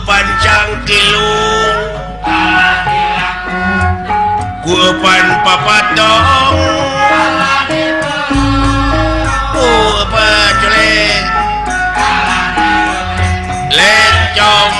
pancang kilung gupan papatong pajelek lencong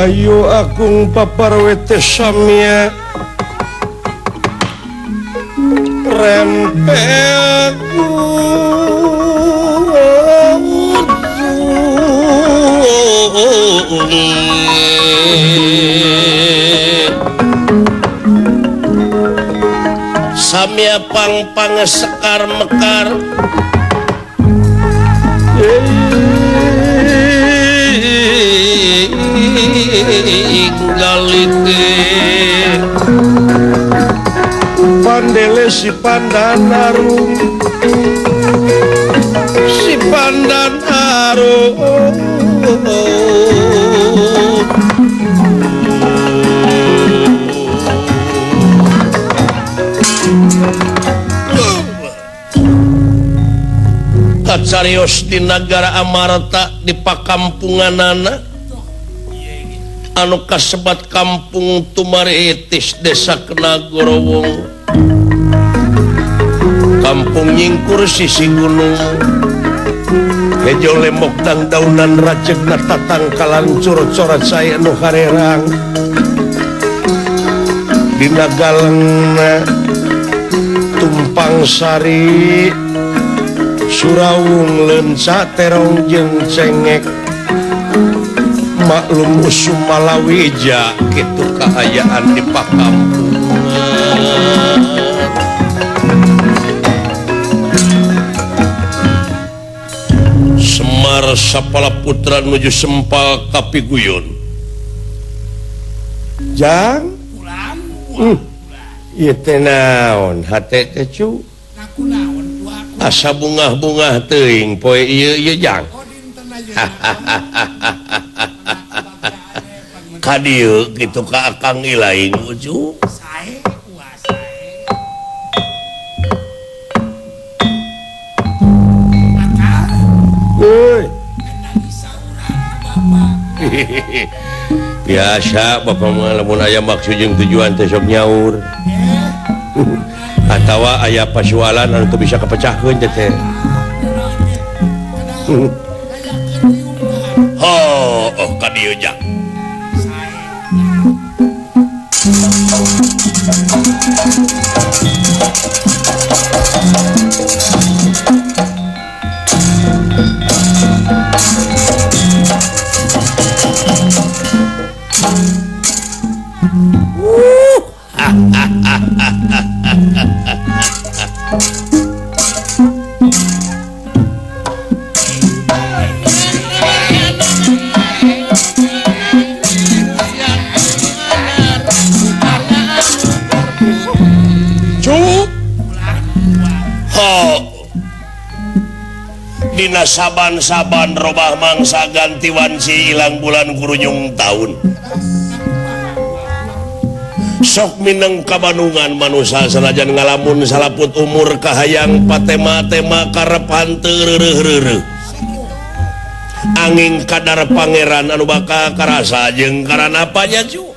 Ayo agung paparwete samya rempet samya pang sekar mekar galike pandele si pandanarum kacarios di negara Amarta di pakampunganana anu kasebat kampung Tumaritis desa Kenagorowong kampung nyingkur sisi gunung hejo lemok dan daunan rajegna tatangkalan curut-corat saya nu harerang dina galengna tumpang sari Surawung lenca terong jeung cengek maklum usum Malawija gitu kaayaan di pakampungan Semar Sapala Putra nuju Sempal Kapiguyun jang ieu teh naon hate teh cu asa bungah-bungah teuing poe ieu jang kadieu gitu ka Akang Ilaing uju biasa bapak mah lamun aya maksud jeung tujuan teh sok nyaur atawa aya pasualan anu teu bisa kapecahkeun teh. Oh, ka dieu jak. Dina saban-saban robah mangsa ganti wanci ilang bulan kurujung tahun sok mineng kabanungan manusia sanajan ngalamun salaput umur kahayang patema-tema karepan teu angin kadar pangeran anu bakal karasa jeung karanapanya cu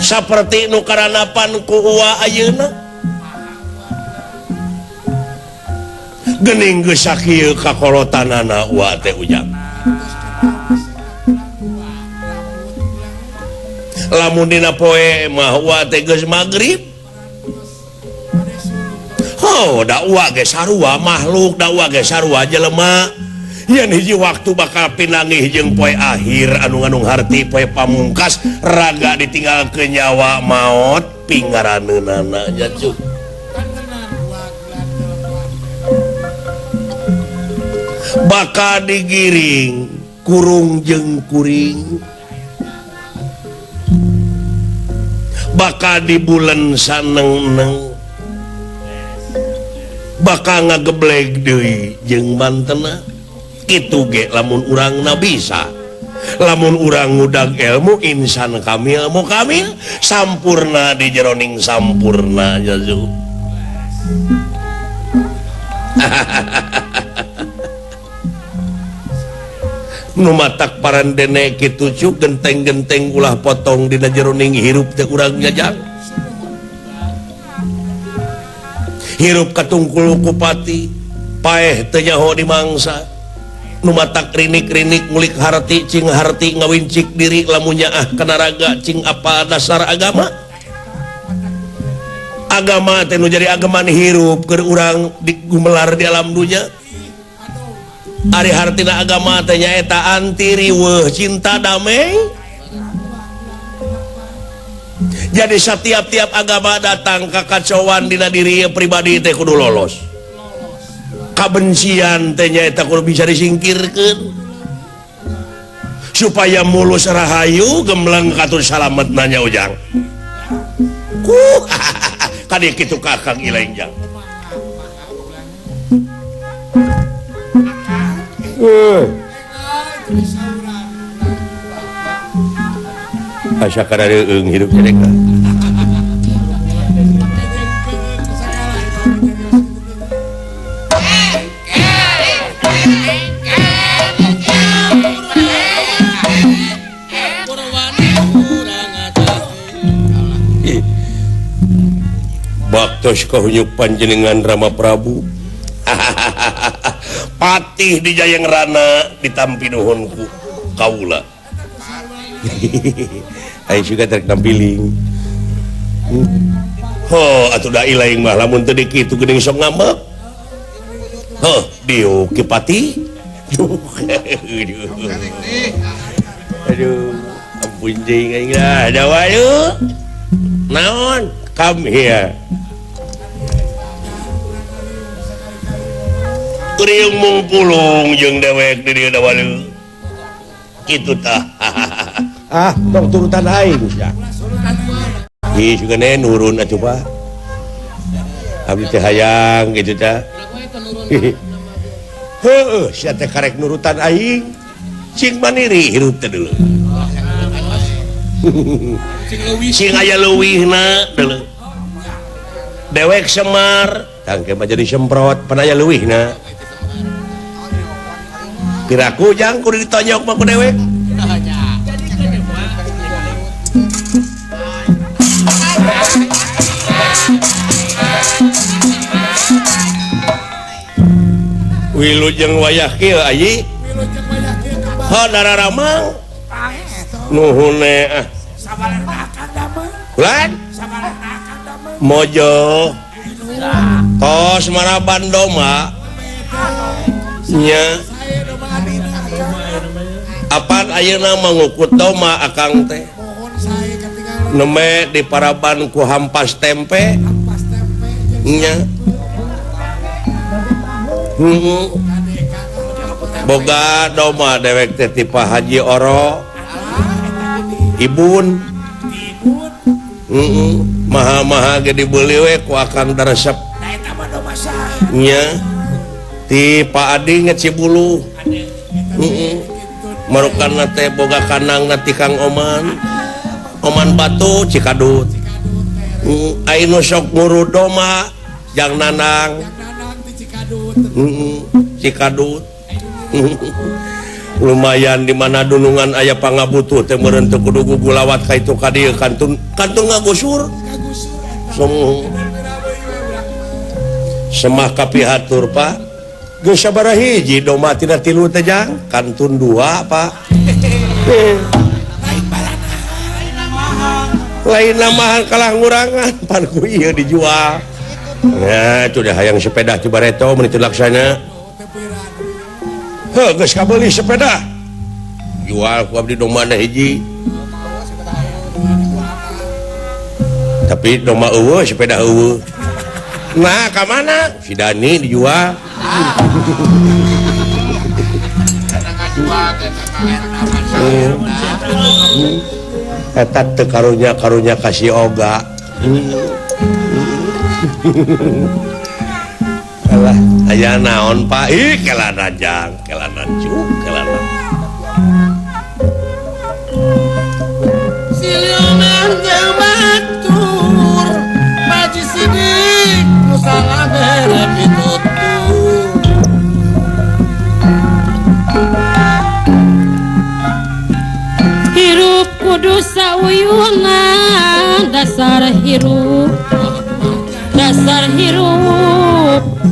saperti nu karanapan ku uwa ayeuna gening geus sakieu kakolotanana uwa teh ujang lamun dina poe mah uwa teh geus magrib da uwa ge sarua makhluk da uwa ge sarua jelema yen hiji waktu bakal pinangih jeung poe akhir anu ngandung harti poe pamungkas raga ditinggalkeun nyawa maot pingaraneunana nya cuk bakal digiring kurung jeung kuring bakal di bulan saneng-neng bakal ngagebleg deui jeung mantena kitu ge lamun urangna bisa lamun urang ngudag ilmu insan kamil mu kamil sampurna di jeroning sampurna jazu numatak parandene kitu cu genteng-genteng ulah potong dina jeroning hirup teh urang jajang hirup katungkul kupati paeh teu nyaho di mangsa numatak rinik-rinik ngulik harti cing harti ngawincik diri lamun nyaah kana raga cing apa dasar agama agama teh nu jadi agaman hirup keur urang digumelar di alam dunya ari hartina agama teh nyaeta anti riweuh cinta damai jadi setiap-tiap agama datang kakacauan dina diri pribadi teh kudu lolos kabencian teh nyaeta kudu bisa disingkirkeun supaya mulus rahayu gembleng katur salamet nanya ujang kadieu kitu kakang ilaing jang asa kada reung hidup cereka baktos kahunyuk panjenengan Rama Prabu patih di Jayang Rana ditampi nuhunku kaula aing juga trek nampiling atuh da ilaing mah lamun teu dikitu geuning sok ngambek dieu ki pati aduh ampun jeung aing da wae naon come here kuriung mung pulung jeung dewek di dieu da wae kitu tah dong turutan aing sia ih sugane nurun atuh Pak abdi teh hayang kitu tah heueuh sia teh karek nurutan aing cing maniri hirup teh deuleu sing aya leuwihna deuleu dewek semar tangke mah jadi semprot pan aya leuwihna kiraku jang kudu ditonyok mah ku dewek Wilujeng wayah kieu ayi. Ha dararamang. Nuhun ah. Lan? Mojo. Tos maraban doma. Nya. Apan ayeuna mangukut doma akang teh. Neme di paraban ku hampas tempe. Nya. Boga doma dewek teh ti Pak Haji Oro. Ibun. Maha-maha ge dibeli we ku akang daresep. Nya. Ti Pak Adi nge Cibulu. Marukanna teh boga kanangna ti Kang Oman. Oman Batu Cikadut. Ainu sok nguru doma jang nanang. Cikadut. Lumayan di mana dunungan aya pangabutuh teh meureun teu kudu gugulawat ka itu ka dieu kantun ngagusur. Semah kapihatur Pak. Geus sabaraha hiji doma tina 3 teh jang? Kantun 2 Pak. Lain namahan kalah ngurangan pan ku ieu dijual. Ya, sudah hayang sepeda Cibareto mun itu laksana. Heuh, geus kabeli sepeda. Jual ku abdi domana hiji. Tapi doma eueuh sepeda eueuh. Nah, ka mana? Si Dani dijual. Eta teu karunya kasih oga. Alah, aya naon Pak? Ih, kelana jang, kelana cuk, kelana. Silionan jeung batur, Paji Sidik nu salah bere pitutur. Hirup kudu sauyunan, dasar hirup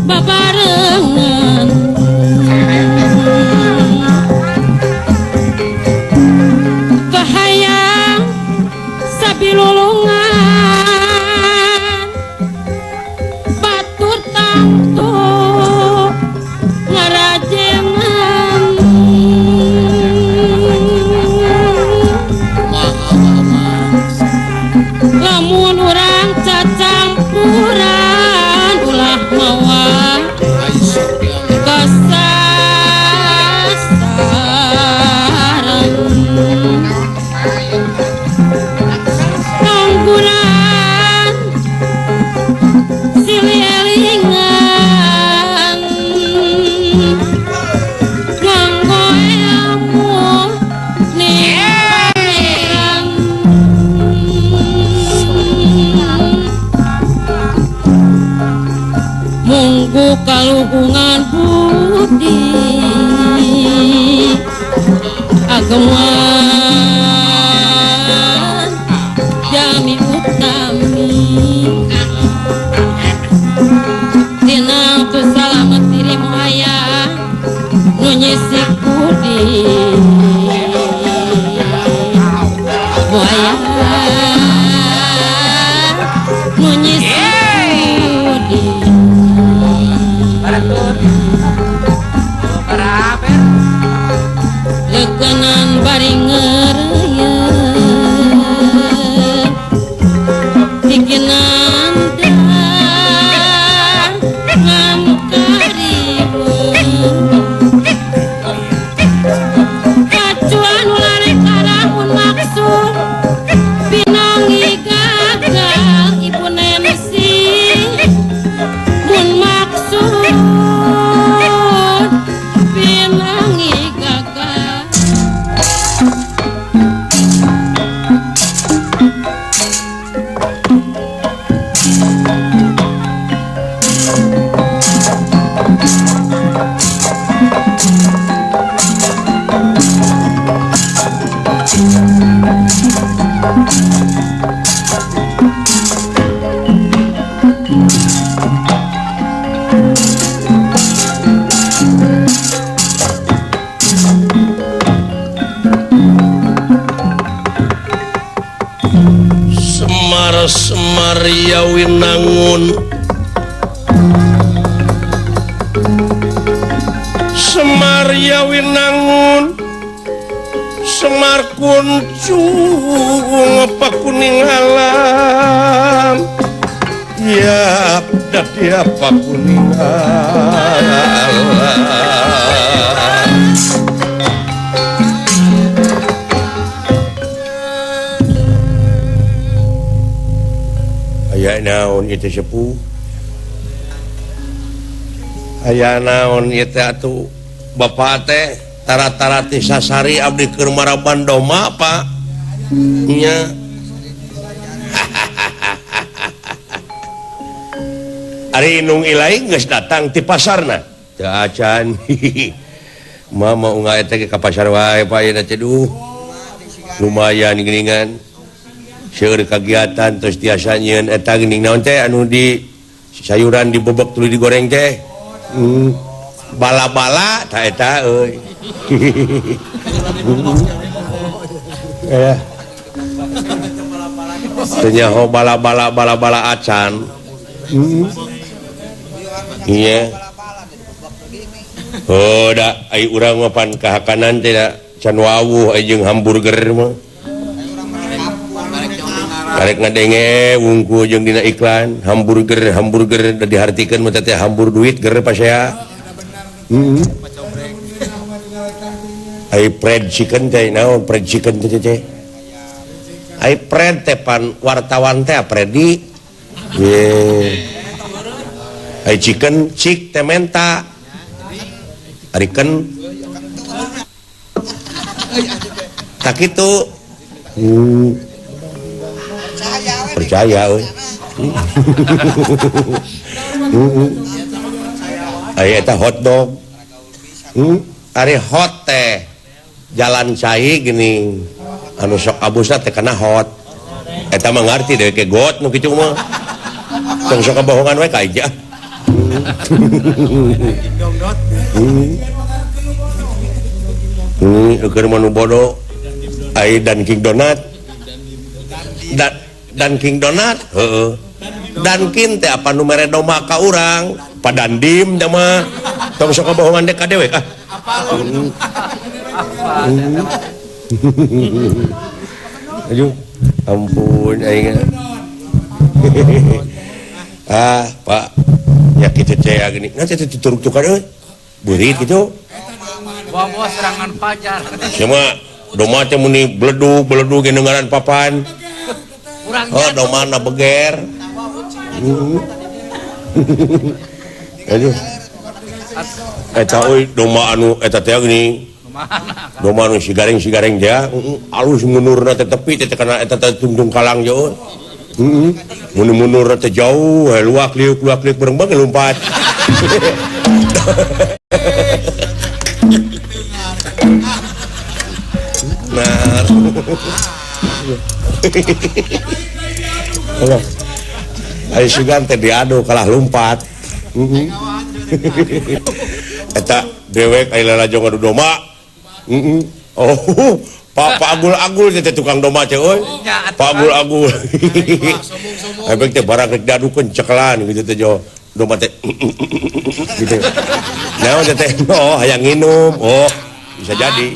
babarengan. Kahayang sabilulungan, batur tangtu ngarajengan. Lamun urang cacampuran ulah mawa kasasaran. Ngangguran silielingan, nganggo ilmu niran. Munggu kaluhungan budi ageman jami utami dinang tu salamet diri muaya nu nyisik budi muaya nu nyisik budi. Leukenan bari ngeureuyeun dikinan nganu karibeun. Yawinangun Semar Yawinangun Semar kuncung apa kuning alam ya dadi apa kuning alam aya naon itu sepuh aya naon ieu teh atuh bapak teh tara-tara ti sasari abdi keur maraban doma Pak nya ari inung ilai geus datang ti pasarna teu acan mama ungah eta ge ka pasar wae Pak ieu teh duh lumayan geuningan seueur kagiatan terus tiasa nyieun eta geuning naon teh anu di sayuran dibobok tuluy digoreng teh bala-bala ta eta euy ya tanya bala-bala acan iya oh da ai urang mah pan kahakanan teh da can wawuh ai jeung hamburger mah karek ngadenge wungku jeung dina iklan hamburger da dihartikeun mah teh hambur duit ger pasea ai fried chicken teh naon fried chicken teh ai fried teh pan wartawan teh Fredi ye ai chicken cik teh menta arikeun tak kitu percaya euy aya eta hotdog ari hot teh jalan cai gini anu sok abusna teh kana hot eta mah ngarti deui ke got nu kitu mah tong sok kabohongan we ka aja keur manu bodoh ai dan King Donat dan King Donat heeh Dankin teh apa nu mere doma ka urang padandim da mah tong sok kabohongan dek ka dewe ah aduh ampun aing Pak ya kitu teh gini nanti teh turuk-tukar euy beurit kitu bawa serangan fajar sama doma teh muni bledug ge nengaran papan oh domana beger aduh eta euy doma anu eta teh gini doma anu sigareng dia alus munurna teh tepi teh kana eta teh tungtung kalang jauh munurna teh jauh luak liuk bareng-bareng lompat nah ayo sugan teh diadu kalah lompat eta dewek aya lalajong adu doma oh Pak Agul teh tukang doma teh euy Pak Agul efek teh barang rek diadukeun cekelan gitu teh jo doma teh gitu naon teh oh hayang nginum oh bisa jadi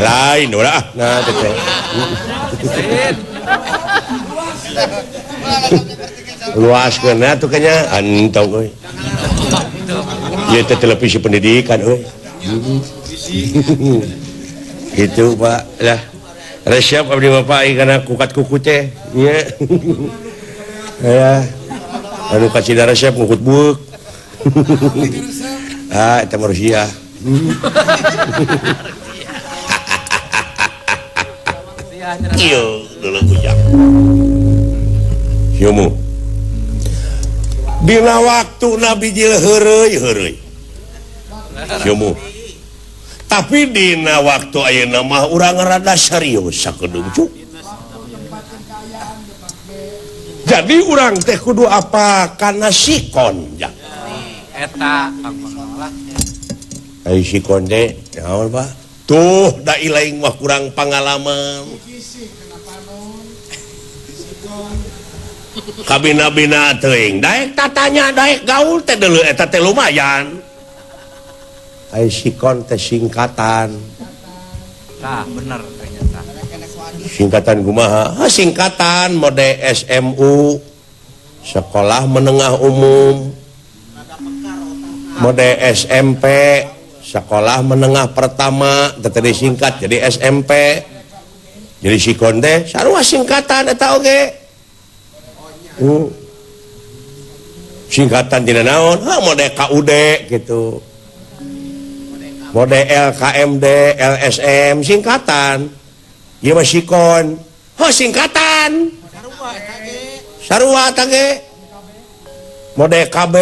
lain ulah nah teh luas kena tuh kayaknya antau euy ieu teh televisi pendidikan euy gitu Pak lah resep abdi bapak kana kukat kuku teh nya ya anu kacida resep ngukut buuk eta manusia iyo dulu ujang yomu dina waktu Nabi jil heureuy yomu tapi dina waktu ayeuna mah urang rada serius sakedeung cuk jadi urang teh kudu apa kana sikon ja eta ai sikon teh naon Pak tuh da ilaing mah kurang pengalaman kabina-bina teuing daek tatanya daek gaul teh deuleu eta teh lumayan ai sikon teh singkatan Tah, bener ternyata. singkatan kumaha singkatan mode SMU sekolah menengah umum mode SMP sekolah menengah pertama tadi singkat jadi SMP jadi sikon teh sarua singkatan eta oge singkatan tina naon mode KUD gitu mode LKMD LSM singkatan ieu mah sikon singkatan sarua tage mode KB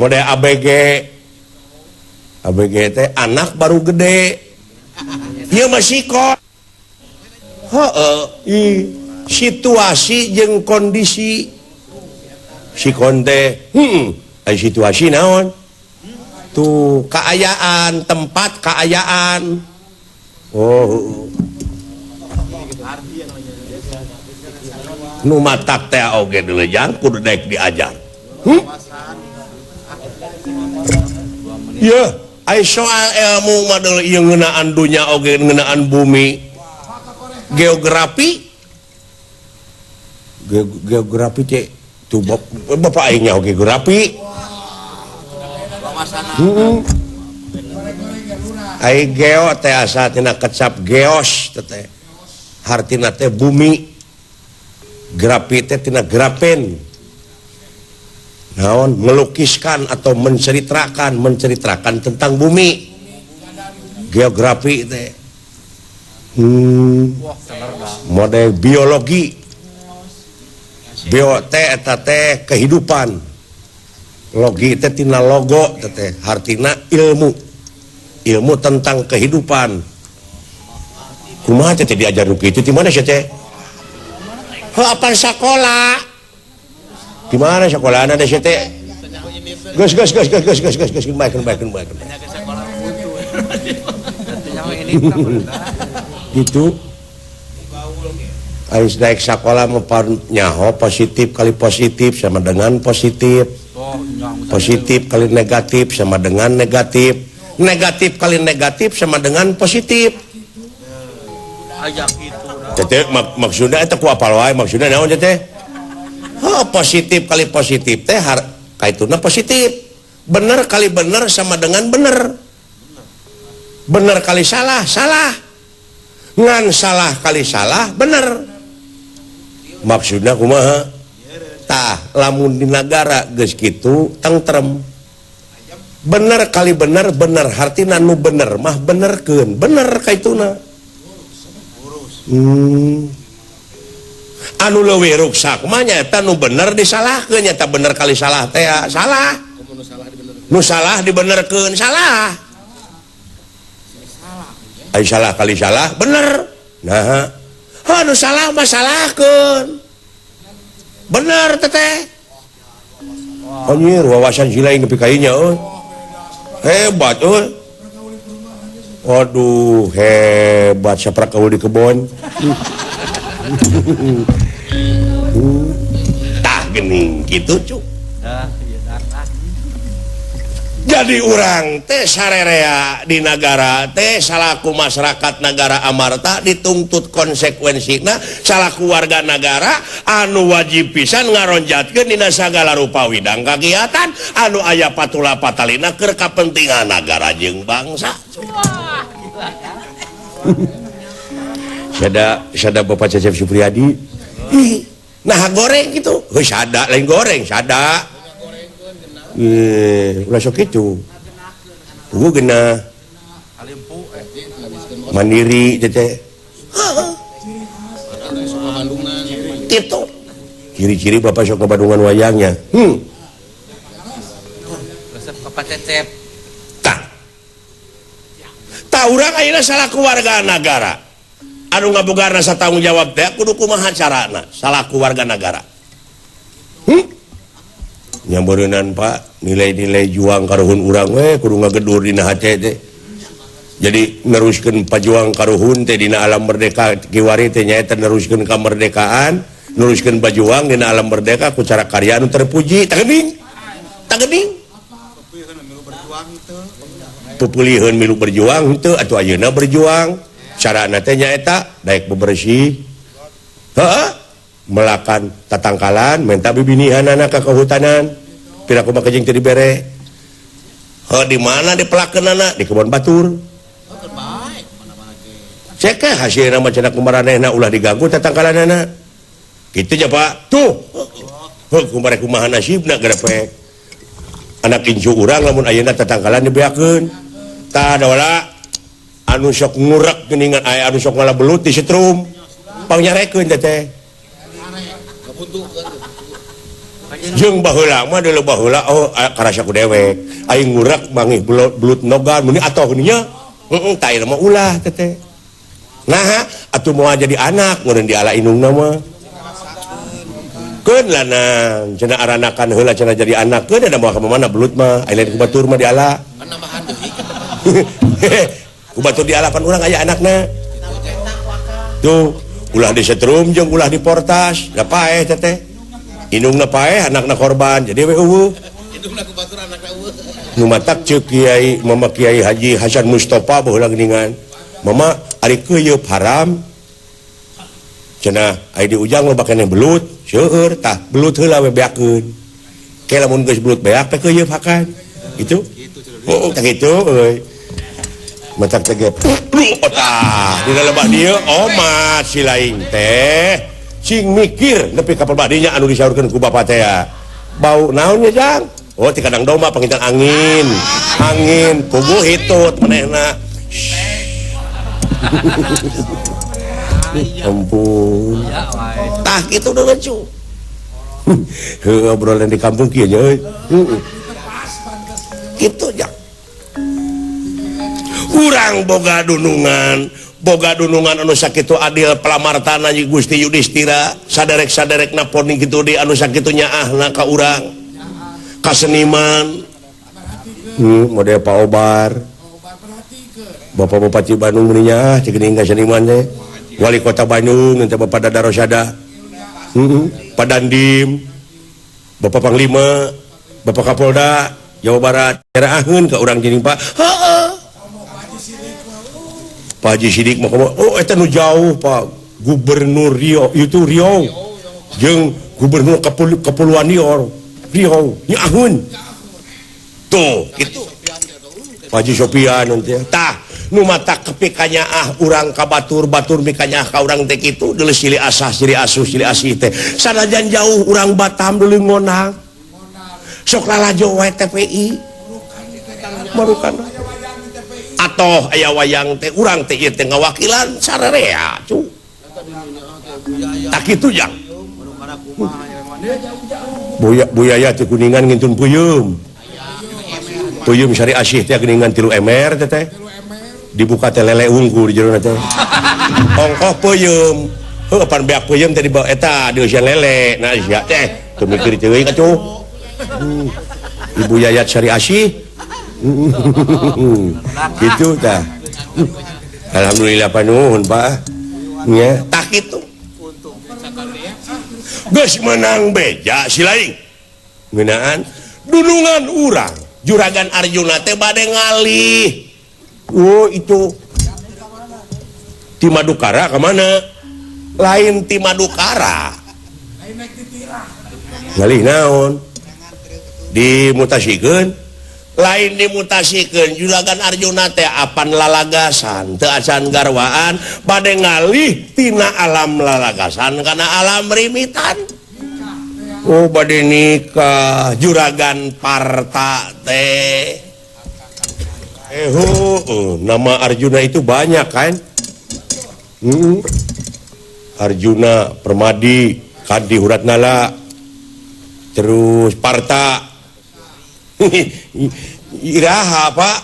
mode ABG teh anak baru gede ieu mah sikon situasi jeung kondisi sikon teh aya situasi naon tuh keayaan tempat keayaan nu matak teh oge dilejang kudu daek diajar ya ai soal ilmu mah deuleu ieu ngeunaan dunya oge ngeunaan bumi geografi teh tuh bapak aing nya geografi ai geo teh asa tina kecap geos teh hartina teh bumi grafi teh tina grafen naon melukiskan atau menceritakan tentang bumi geografi teh model biologi bio teh eta teh kehidupan logi teh tina logo teh hartina ilmu tentang kehidupan kumaha teh diajar nu kitu di mana sih teh apa sekolah di mana sekolahna teh teh gus baik gitu ais daek sekolah mah nyaho positif kali positif sama dengan positif positif kali negatif sama dengan negatif negatif kali negatif sama dengan positif Ajak itu. teh maksudnya eta ku apal wae maksudnya naon teh positif kali positif teh kaituna positif bener kali bener sama dengan bener bener kali salah ngan salah kali salah bener maksudnya kumaha tah lamun di negara geus kitu tentrem bener kali bener hartina nu bener mah benerkeun bener kaituna anu leuwih ruksak mah nyaeta nu bener disalahkeun nyaeta bener kali salah teh salah nu salah dibenerkeun salah ai salah kali salah bener nah nu salah mah salahkeun bener teteh anjir wawasan silaing nepi ka ieu nya hebat waduh hebat saprak kaul di kebon tah geuning kitu cu jadi urang teh sarerea di negara teh salaku masyarakat negara amarta dituntut konsekuensina salaku warga negara anu wajib pisan ngaronjatkeun dina sagala rupa widang kagiatan anu aya patula patalina keur kapentingan negara jeung bangsa. Sada Bapak Cecep Supriyadi nah goreng gitu sada lain goreng sada ulah sok itu pugu geuna mandiri teh gitu ciri-ciri Bapak sok ke Bandungan wayangnya Resep Bapak Cecep tah urang ayeuna salaku warga negara anu ngabogarna satanggung jawab teh kudu kumaha carana salaku warga negara nyambeureunan Pak nilai-nilai juang karuhun urang we kudu ngagedur dina hate teh jadi neruskeun pajuang karuhun teh dina alam merdeka kiwari teh nyaeta neruskeun kamerdekaan, neruskeun pajuang dina alam merdeka ku cara karya anu terpuji. Tak geuning pupulieun milu berjuang henteu atuh ayeuna berjuang carana teh nyaeta daek bebersih melakan tatangkalan menta bibinihanana ka kahutanan piraku mah kejeng teu dibere di mana dipelakeunana di kebon batur cek hasilna mah cenah kumaranehna ulah diganggu tatangkalanana kitu ja Pak tuh kumare kumaha nasibna garepek anak incu urang lamun ayeuna tatangkalan dibeakeun tah da wala anu sok ngurak geuningan aya anu sok ngalabelut di setrum pangnyarekeun teh jeung baheula mah deuleu baheula karasa ku dewek aing ngurak mangih belut nogan muni atoh nya tah ieu mah ulah teh nah atuh moal jadi anak ngeureun di ala indungna mah keun lanang cenah aranakan heula cenah jadi anak keun ada moal ka mana belut mah aya lain ku batur mah di ala ku batur di ala pan urang aya anakna tuh ulah di setrum jeung ulah di portas da paeh teh indungna paeh anakna korban jadi we eueuh indungna ku batur anakna eueuh nu matak ceuk Kiai Mama Kiai Haji Hasan Mustofa baheula geuningan mama ari keuyeub haram cenah aya di ujang loba keneh belut seueur tah belut heula we beakeun ke lamun geus belut beak teh keuyeub hakan gitu tah kitu euy matak teh tah dina lebah dieu omat si laing teh cing mikir nepi ka perbadinya anu disaurkeun ku bapa teh bau naon nya jang oh ti kadang domba pangintan angin puguh hitut manehna ampun tah kitu deuleu cu obrolan di kampung kieu nya euy kitu jang urang boga dunungan anu sakitu adil pelamartana Gusti Yudhistira saderek-saderekna poni kitu di anu sakitu nyaahna ka urang ka seniman model Pak Obar Bapak Bupati Bandung meureun nyaah cek geuning ka seniman teh Wali Kota Bandung teh Bapak Dada Rosada Pak Dandim Bapak Panglima Bapak Kapolda Jawa Barat nyerahkeun ka urang geuning Pak Pak Haji Sidik mah eta nu jauh Pak Gubernur Riau itu Riau jeung Gubernur Kepulauan Riau nyaahun tuh gitu Pak Haji Sopian teh tah nu mata kepikanya urang ka batur mikanya ka urang teh kitu deuleu silih asah silih asuh silih asih teh sanajan jauh urang Batam deuleu ngonang sok lalajo wae TPI marukan atoh aya wayang teh urang teh ieu teh ngawakilan sararea cu tak kitu jang Buyaya teh kuningan ngintun puyum sari asih teh geuningan 3 emer teh dibuka teh lele unggul di jerona teh ongkoh puyum heuh pan beak puyum teh dibawa eta dieusian lele nah sia teh teu mikir teuing atuh Ibu Yayat Sari Asih gitu tah alhamdulillah panuhun Pak nya tah kitu geus menang beja si laing ngeunaan dunungan urang Juragan Arjuna teh bade ngalih itu ti Madukara ka mana lain ti Madukara ngalih naon dimutasikeun lain dimutasikan Juragan Arjuna teh apan lalagasan teu acan garwaan bade ngalih tina alam lalagasan kana alam rimitan bade nikah Juragan Parta teh nama Arjuna itu banyak kan Arjuna Permadi Kandi Huratnala terus Parta iraha Pak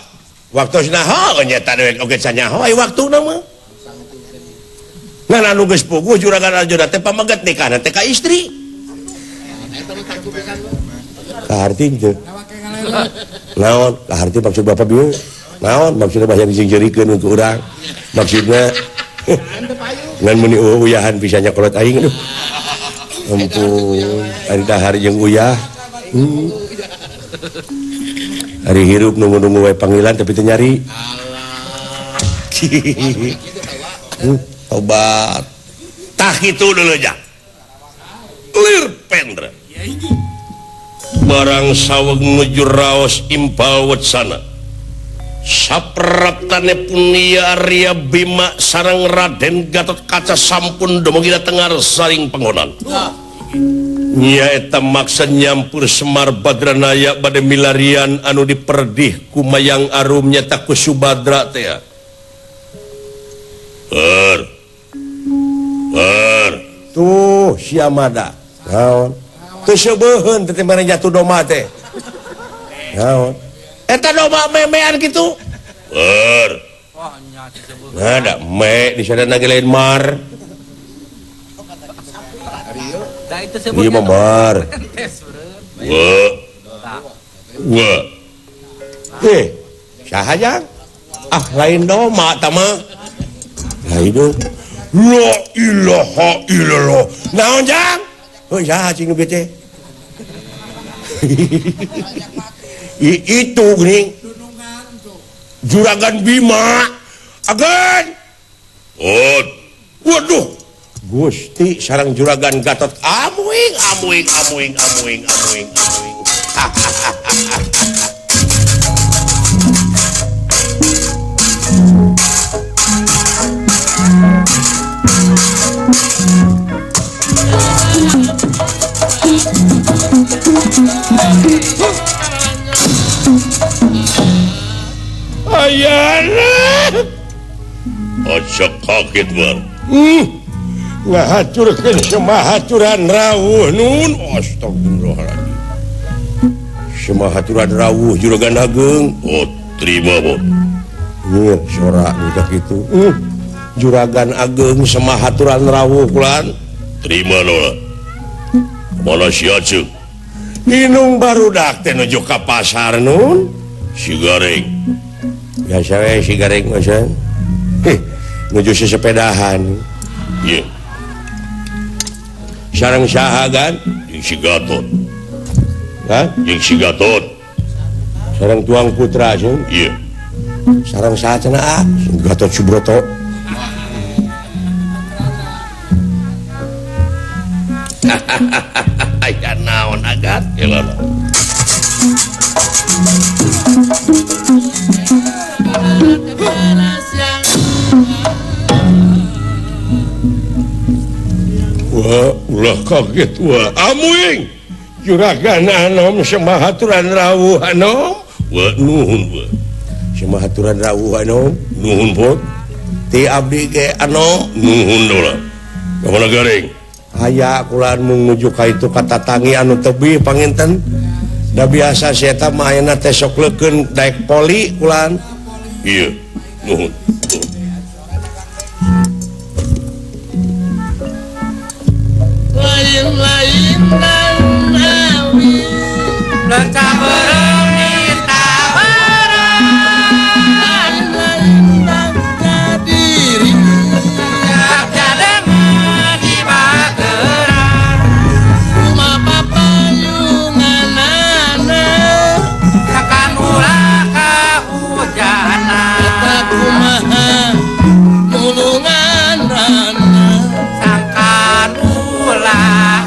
waktu naha nyata dewek oge sanyaho aya waktuna mah ngan anu geus puguh Juragan Arjuna teh pamaget nikahna teh ka istri ka harti teu naon ka harti maksud Bapak bieu naon maksudnya bahasa dijengjerikeun ke urang maksudnya ngan meni uyahan bisa nyakolot aing aduh ampun ari dahar jeung uyah hari hirup nunggu-nunggu wae panggilan tapi teu nyari obat tah kitu deuleu ja lir pendra barang saweg nuju raos impal watsana sapraptane punia Arya Bima sareng Raden Gatot Kaca sampun dumugi tengar saring panggonan nyaeta maksud nyampur Semar Badranaya bade milarian anu diperdih ku Mayang Arum nyata ku Subadra teh tuh si Amada naon teu seubeheun teh mere jatuh doma teh naon eta doma memean kitu ada me di sana lagi lain mar iya mamar sahajang lain doma tama lain la ilaha illallah naon jang heuh saha cing nu bete itu geuning Juragan Bima agan waduh Gusti sareng Juragan Gatot amuing ayana aja kaget bar ngahaturkeun semahaturan rawuh nun astagfirullahaladzim semahaturan rawuh Juragan Ageng terima bot ieu sorak udah kitu Juragan Ageng semahaturan rawuh kulan terima lola mana si Aceh inung barudak teh nuju ka pasar nun si Gareng biasa we si Gareng masa nuju sesepedahan iya sareng saha kan jeung si Gatot hah jeung si Gatot sareng Tuang Putra sih iya sareng saha cenah si Gatot Subroto aya naon agat elana wah ulah kaget wah amuing Juragan Anom semahaturan rawuh Anom wah nuhun wah semahaturan rawuh Anom nuhun pot ti abdi ge Anom nuhun dola kamana Gareng aya kulan mung nuju ka itu kata tangi anu tebih panginten da biasa si eta mah ayeuna teh sok leukeun daek poli kulan iya nuhun lain-lain dan awi bercabareng di tawaran lain-lain dan kadiri jadang di bageran rumah papayunganana akan ulah kahujana tak kumaha nulungan rana sangkan ulah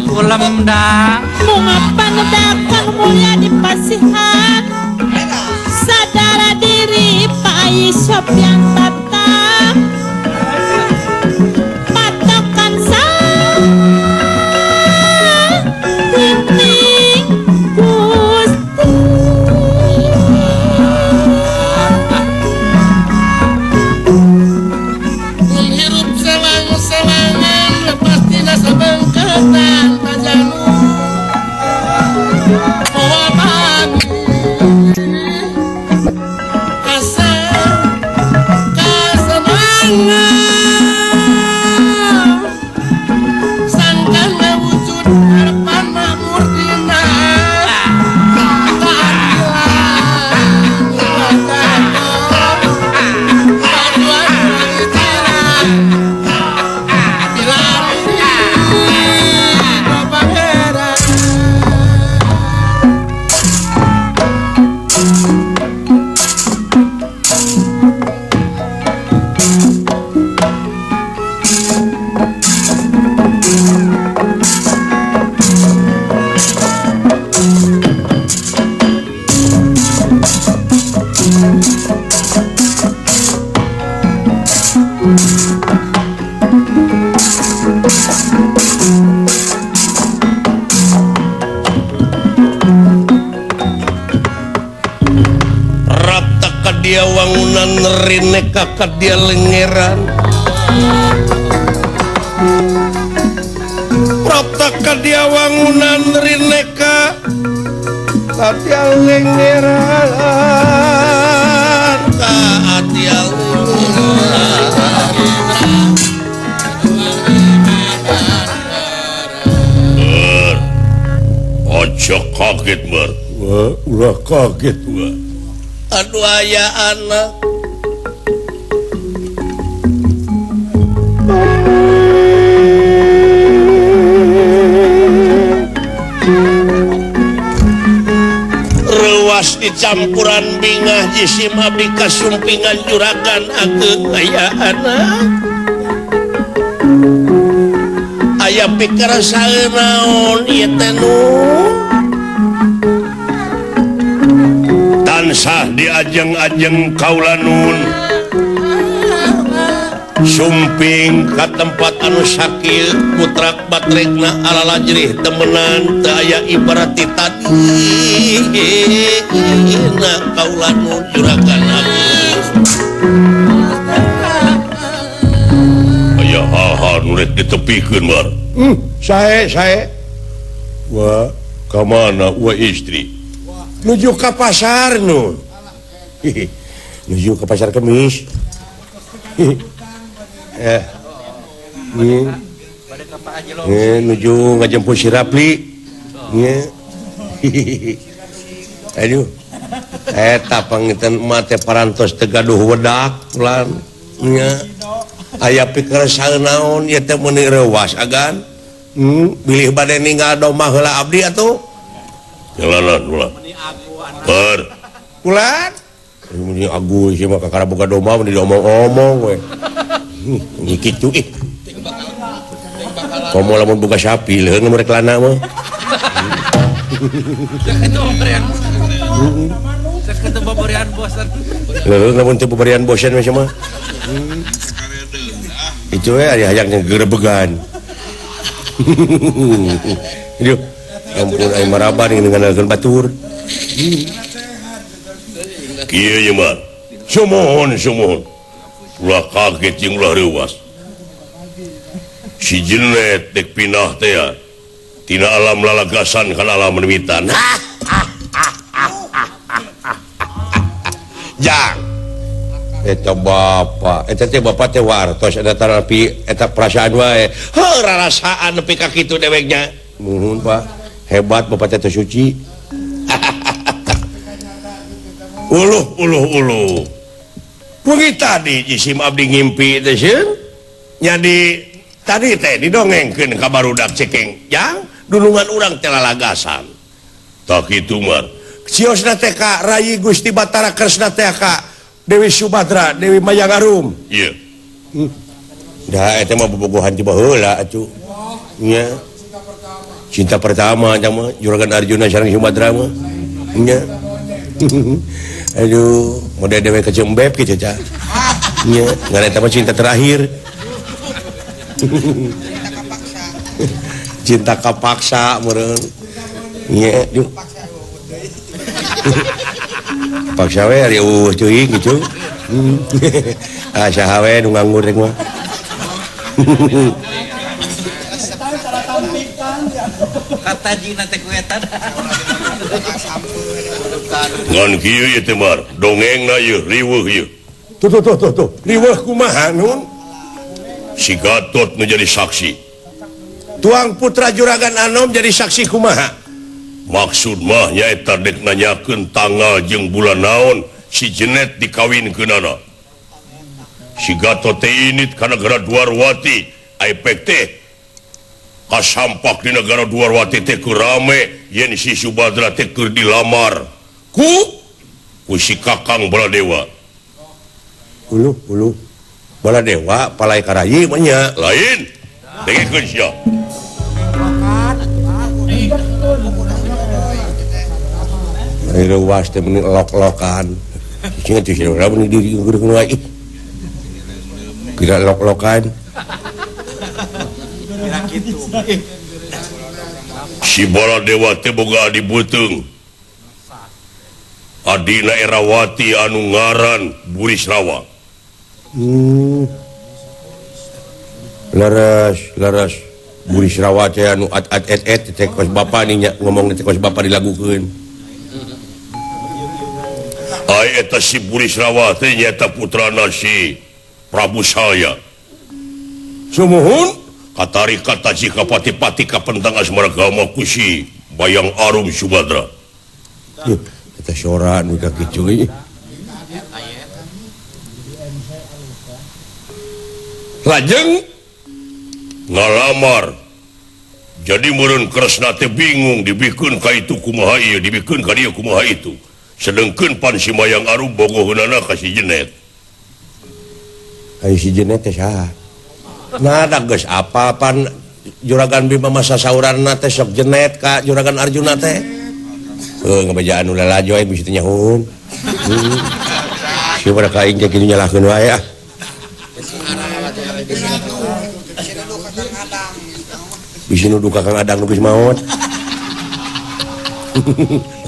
kulemdang bunga panedakan mulia di pasihan sadara diri pai Sopyan Batam patokan Tinting Gusti hirup selang-selangan pasti nasa bengketan tajanu oh pagi asa kasenangan sangkana wujud harapan murdina dia wangunan rineka dia lengeran rapta dia wangunan rineka dia lengeran dia lengeran ojo kaget ber ulah kaget gua aduh aya anak ruas dicampuran bingah jisim abdi kasumpingan juragan ageung aya anak aya pikir saeunaon naon ieu teh tansah di ajeng-ajeng kaulanun sumping ka tempat anu sakil putrak batrekna alala jerih temenan teu aya ibarat ti tadi na kaulanun juragan ageus aya hal-hal nu rek ditepikeun bar sae wah ka mana wah istri nuju ke pasar nuju ke pasar Kemis nuju ngajemput si Rapli aduh eta pangitan mate parantos tegaduh wedak lan aya pikir saeunaon ieu teh meuni reuwas agan bilih bade ninggal domah heula abdi atuh jalanan ulah ber ulan ini agu sih mah kakara boga domba mah diomong-omong we ini kitu komo lamun boga sapi leung nu rek lana mah itu pemberian bosan leung lamun teu pemberian bosan mah itu we aya hayangnya gerebegan ieu ampun ai maraba dengan batur kieu ye mah sumohon ulah kaget jeung ulah reuwas si jenet dek pinah teh tina alam lalagasan kana alam nemitan jang eta bapak eta teh bapak teh wartos eta tarapi eta perasaan wae rarasaan nepi ka kitu deweknya nuhun Pak hebat bapak teh suci uluh pungi tadi jisim abdi ngimpi teh sieun nyadi tadi teh didongengkeun ka barudak cekeng jang dulungan urang teh lalagasan tak kitu mah siosna teh ka Rayi Gusti Batara Kresna teh ka Dewi Subadra Dewi Mayangarum iya da eta mah bobogohan ti baheula atuh nya cinta pertama sama Juragan Arjuna sareng Sumadra mah nya aduh model dewe kecembeb gitu cah nya ngareta mah cinta terakhir cinta kapaksa meureun nya duh paksa we ari cuy gitu saha we nu nganggur rek mah kata jina teh kuetan ngan kieu ieu teh mar dongengna ieu riweuh ieu tuh riweuh kumaha nun si Gatot menjadi saksi tuang putra Juragan Anom jadi saksi kumaha maksud mah nyaeta dek nanyakeun tanggal jeung bulan naon si Jenet dikawinkeunana si Gatot teh init ka nagara Dwarwati aipek teh kasampak di negara Dwarwati teh keur rame yen si Subadra teh keur dilamar ku si Kakang Baladewa ulu Baladewa palai karayi mah nya lain dengekeun sia ari ruas teh meni lok-lokan cenah teh sia meni diri geureung wae kira lok-lokan si Baladewa teh boga adi beuteung adina Erawati anu ngaran Burisrawa laras Burisrawa teh anu et teh kos bapa nih nya ngomong teh kos bapa dilagukeun ai eta si Burisrawa teh nyaeta putrana si Prabu Salya sumuhun katari kata si kapati-pati kapentang Asmaragama ku si Bayang Arum Subadra eta sora nu ka kicu lajeng ngalamar jadi meureun Kresna teh bingung dibikeun ka itu kumaha ieu dibikeun ka dieu kumaha itu sedengkeun pan si Bayang Arum bogoheunana ka si Jenet ai si Jenet teh saha nah da geus apa-apan Juragan Bima masa sauranna teh sok Jenet ka Juragan Arjuna teh ngabejaan ulah lajo aya bisi teh nyahun sieu pada kaing teh kitu nyalahkeun wae ah bisi nuduh Kakang Adang nu geus maot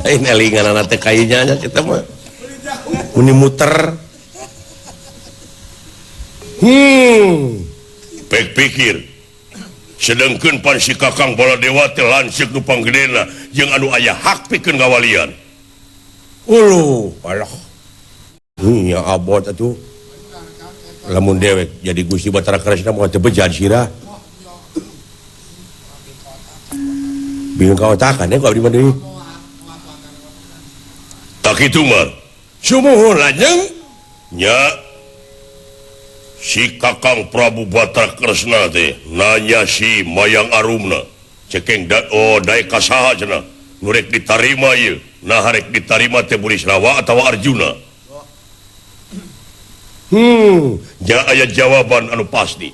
lain elinganana teh kainya nya kita mah muni muter pek pikir sedengkeun pan si Kakang Baladewa teh lanceuk nu panggedena jeung anu aya hak pikeun ngawalian alah ya abot atuh lamun dewek jadi Gusti Batara Kresna moal teu bejad sirah bingung kaotakan ya kalau di mana deui tak kitu mar sumuhun lajeng nya si Kakang Prabu Batara Kresna teh nanya si Mayang Arumna cekeng daek kasaha cenah nu rek ditarima ieu nah rek ditarima teh Burisrawa atawa Arjuna ja aya jawaban anu pasti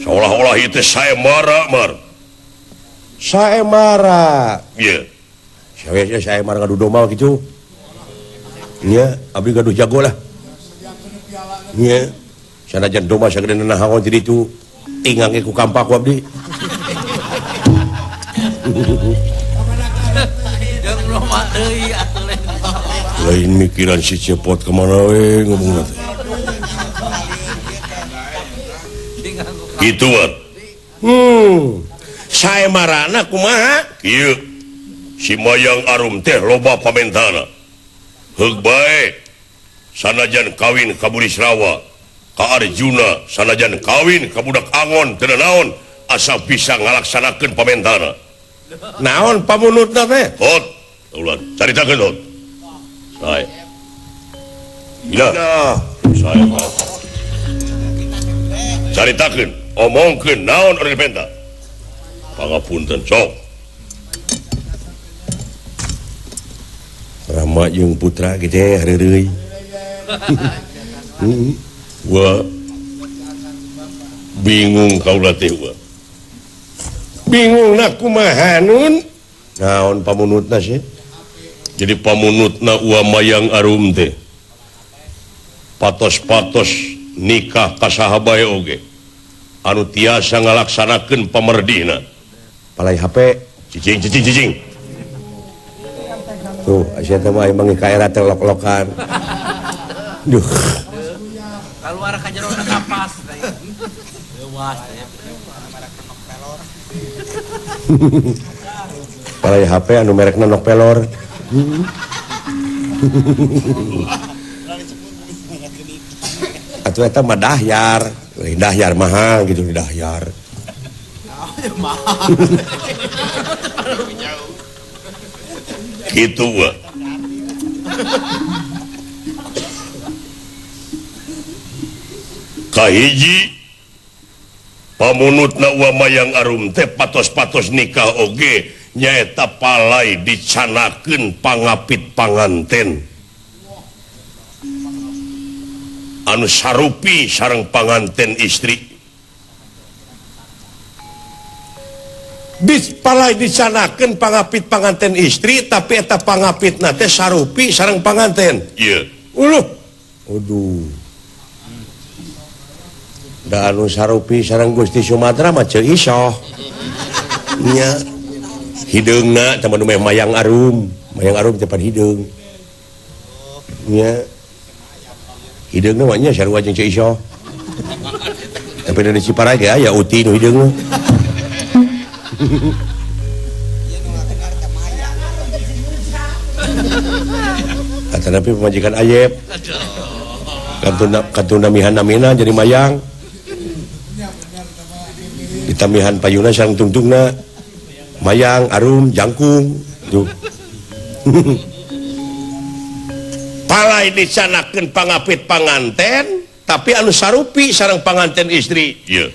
seolah-olah ieu teh saemara mar saemara ieu saemara gaduh domba kitu nya abdi gaduh jago lah nya sanajan domba sagede nahaon ti ditu tingang ku kampak ku abdi jeung lomba deui atuh lain mikiran si Cepot kemana we ngomongna teh kitu war saemarana kumaha kieu si Mayang Arum teh loba pamentana heug bae sanajan kawin ka Burisrawa ka Arjuna sanajan kawin ka budak angon teu naon asa bisa ngalaksanakeun pamentana naon pamunutna teh hot ulah caritakeun hot sae ila sae caritakeun omongkeun naon ari penta pangapunten sok Rama jeung putra gitu ya hareureui wah bingung kaulah teh wah bingung kumahanun naon pamunutna sih jadi pamunutna mayang arum teh patos-patos nikah kasaha bae oge anu tiasa ngalaksanakeun pamerdina palai HP cicing tuh asa teh mah emang ka era teh lok-lokan duh keluar ka jero kapas leuwas ya palai HP anu merekna nok pelor atuh eta mah dahyar mahal gitu dahyar gitu wa kahiji pamunutna mayang arum teh patos-patos nikah oge nyaeta palai dicanakeun pangapit panganten anu sarupi sareng panganten istri palai dicanakeun pangapit panganten istri tapi eta pangapitna teh sarupi sareng panganten ieu uluh aduh da anu sarupi sareng Gusti Sumatera mah ceu isoh nya hideungna teman meh mayang arum tepan hideung nya hideungna mah nya sarua jeung ceu isoh tapi dari Ciparai ge aya uti nu hideung kata nabi pemajikan Ayep kantuna mihan namina jadi mayang ditamihan payuna sareng tungtungna mayang arum jangkung tuh palai dicanakeun pangapit panganten tapi anu sarupi sareng panganten istri ieu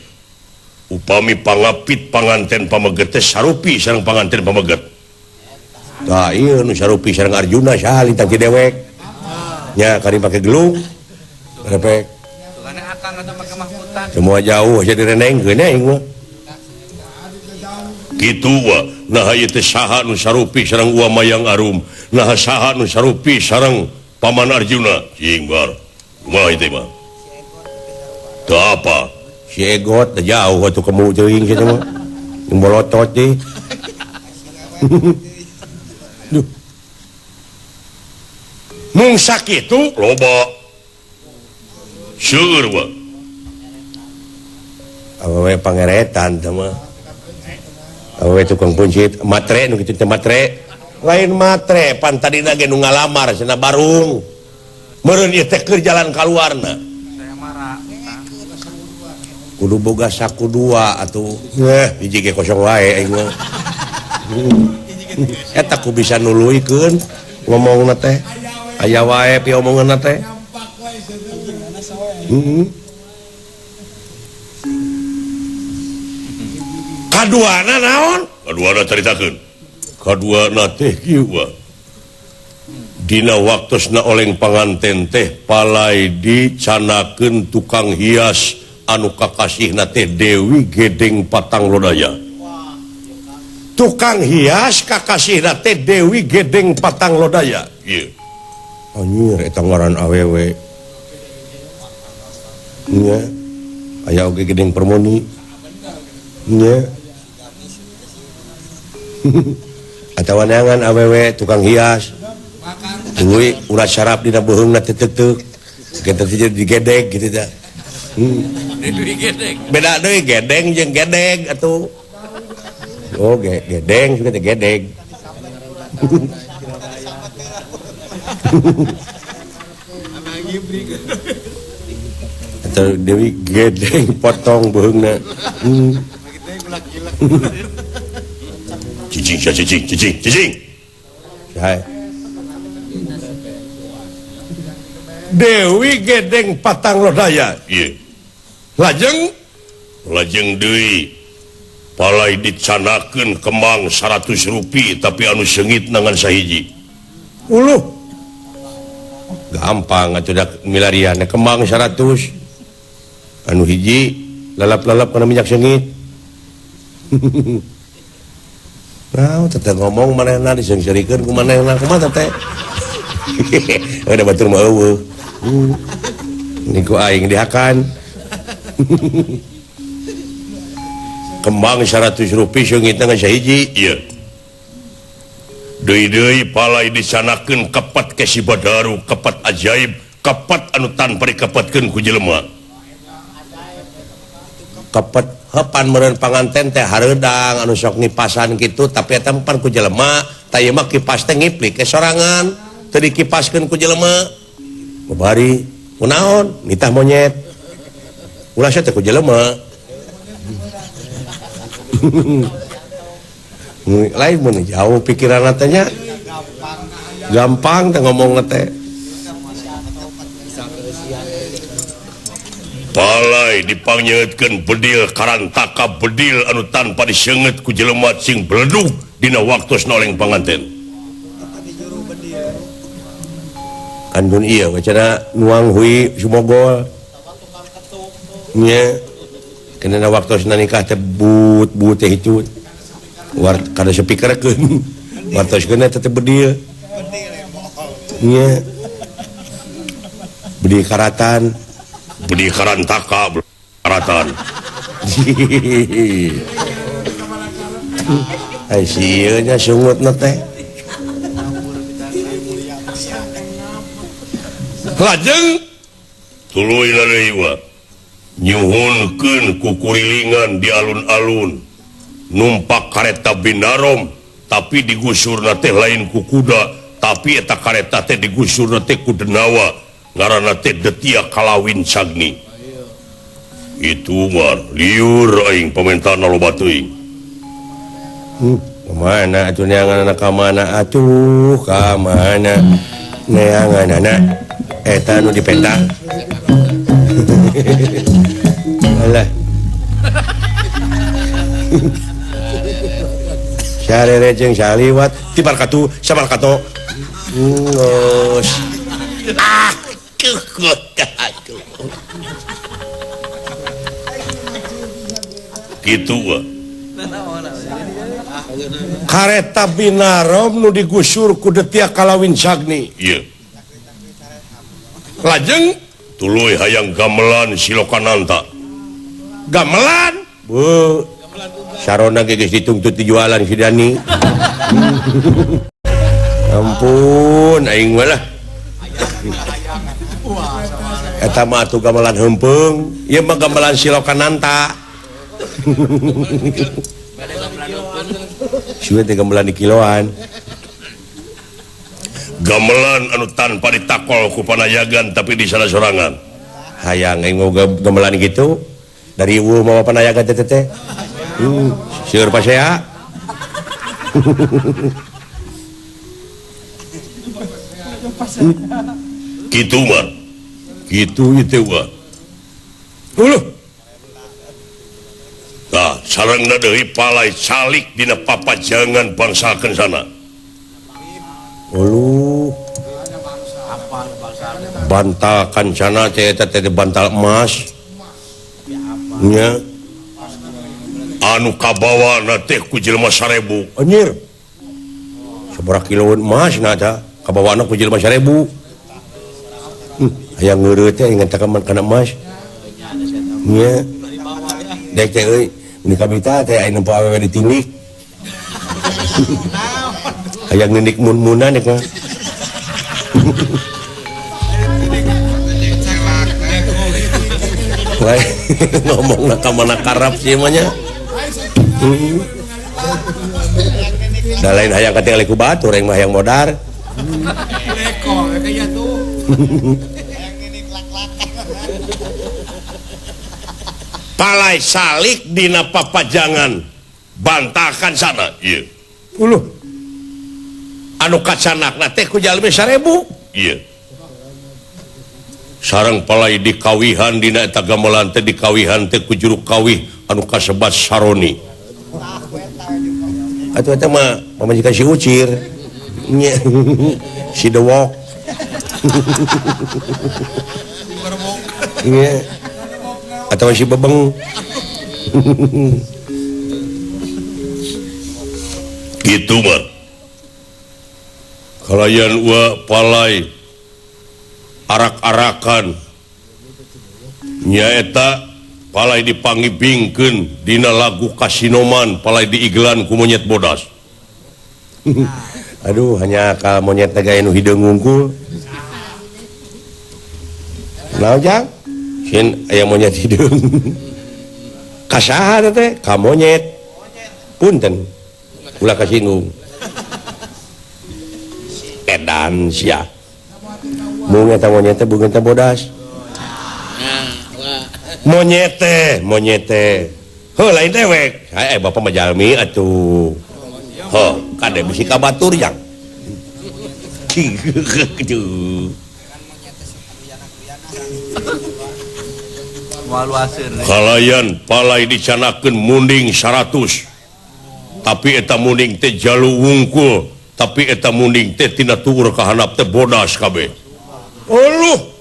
upami pangapit panganten pameget teh sarupi sareng panganten pameget tah ieu nu sarupi sareng Arjuna saha lintang ti dewek nya kari make gelung repek tukane akang atuh make mahputan semua jauh jadi renengkeun aing mah kitu wa nah ieu teh saha nu sarupi sareng mayang arum nah saha nu sarupi sareng paman Arjuna cing bar kumaha ieu mah teu apa si egot da jauh atuh kemu teuing kitu mah jeung bolotot deui duh mung sakitu loba seueur wa awewe pangeretan teh mah awewe tukang puncit matre nu kitu teh matre lain matre pan tadina ge nu ngalamar cenah barung meureun ieu teh keur jalan kaluarna saya marah kudu boga saku dua atuh hiji ge kosong wae aing mah eta ku bisa nuluykeun ngomongna teh aya wae pi omonganna teh kaduana naon kaduana caritakeun kaduana teh kieu dina waktosna oleng panganten teh palai dicanakeun tukang hias anu kakasihna teh Dewi Gedeng Patang Lodaya tukang hias kakasihna teh Dewi Gedeng Patang Lodaya ieu anjir eta ngaran awewe nya aya oge Gedeng Permoni nya atawa neangan awewe tukang hias tuluy urat sarap dina beuheungna teh teuteuk kita jadi digedeg gitu dah beda deui gedeng jeung gedeg atuh oh gedeng juga teh gedeg atau Dewi gedeng potong beuheungna cicing Hai Dewi Gedeng Patang Lodaya ieu lajeng deui palai dicanakeun kemang 100 rupi tapi anu seungit nangan sahiji uluh gampang atuh da milarian kemang 100 anu hiji lalap-lalap kana minyak seungit Nah, teteh ngomong manehna disengserikeun ku manehna kumaha teteh. Ada batur mah eueuh. Niku aing dihakan. Kembang 100 rupiah seungit tengah sahiji. Ieu. Deui-deui palai disanakeun kepat ke si Badaru, kepat ajaib, kepat anu tanpa dikepatkeun ku jelema. Kepat hepan meureun panganten teh hareudang anu sok ngipasan kitu tapi eta empan ku jelema tah ieu mah kipas teh ngiplik ke sorangan teu dikipaskeun ku jelema babari kunaon nitah monyet ulah sia teh ku jelema lain mun jauh pikiranna teh nya gampang teh ngomong teh palai dipangyeutkeun bedil karantaka bedil anu tanpa diseungeut ku jelema sing beledug dina waktos noleng panganten. Kandun ieu wacana nuang hui sumogol. Nya kenana waktosna nikah teh but teh itu. Kada sepikeurkeun. Wartoskeun teh bedil. Nya. Bedil karatan. Budi karantaka karatan. Ai sieu nya sungutna teh. Lajeng tuluy deui wa. Nyuhunkeun ku kurilingan di alun-alun. Numpak kareta Binarom tapi digusurna teh lain ku kuda, tapi eta kareta teh digusurna teh ku denawa. Ngaranna teh Detia Kalawin Sagni. Itu mah liur aing pamentana loba teuing. Kamana atuh neanganna ka mana atuh ka mana neanganna eta nu dipenta. Alah. Sarere jeung saliwat ti barkatu sabarkato. Gitu wa. Kareta Binarom nu digusur ku Detia Kalawin Sagni. Iya. Lajeng tuluy hayang gamelan Silokananta. Gamelan? Bu. Sarona ge geus ditungtut dijualan si Dani. Ampun aing mah lah. Eta mah atuh gamelan heupeung, ieu mah gamelan Silokananta. Suwe teh gamelan di kiloan. Gamelan anu tanpa ditakol ku panayagan tapi di sana sorangan. Hayang aing mau gamelan gitu dari ieu mawa panayagan teh teh. Seueur pasea. Gitu mah. Gitu itu mah. Nah, sarengna deui palai salik dina papajangan bangsakeun sana. Bantal kancana teh eta teh bantal emas. Nya. Anu kabawana teh ku jelema 1000. Anjir. Sabaraha kiloan emas na eta kabawana ku jelema 1000. Hayang ngeureut teh ingat kana emas. Nya. Dek teh euy ini kabita teh aya nempo awewe ditindik. Hayang nindik mun-munan ek mah. Lain ngomongna ka mana karap sih mah nya. Da lain hayang katingali ku batur aing mah hayang modar. Leko kaya tuh. Palai salik dina papajangan bantakan sana iya anu kacanakna teh ku jalmi 1000 iya sareng palai dikawihan dina eta gamelan teh dikawihan teh ku juru kawih anu kasebat Saroni atuh eta mah pamajikan si Ucir nya si Dewok nya atau si Bebeng gitu mah kalayan palai arak-arakan nyaeta palai dipanggibingkeun dina lagu Kasinoman palai diiglan ku monyet bodas. Aduh hanya ka monyet gaya nu hideung ngungkul. Naon jang? Sin aya monyet hideung. Kasaha teh? Ka monyet. Punten. Ulah kasinggung. Edan sia. Mung eta monyet teh bukan teh bodas. Monyete lain dewek bapak majalmi atuh kade bisi kabatur yang kalayan palai dicanakeun munding 100 tapi eta munding teh jalu wungkul tapi eta munding teh tina tuur kahanap teh bodas kabeh uluh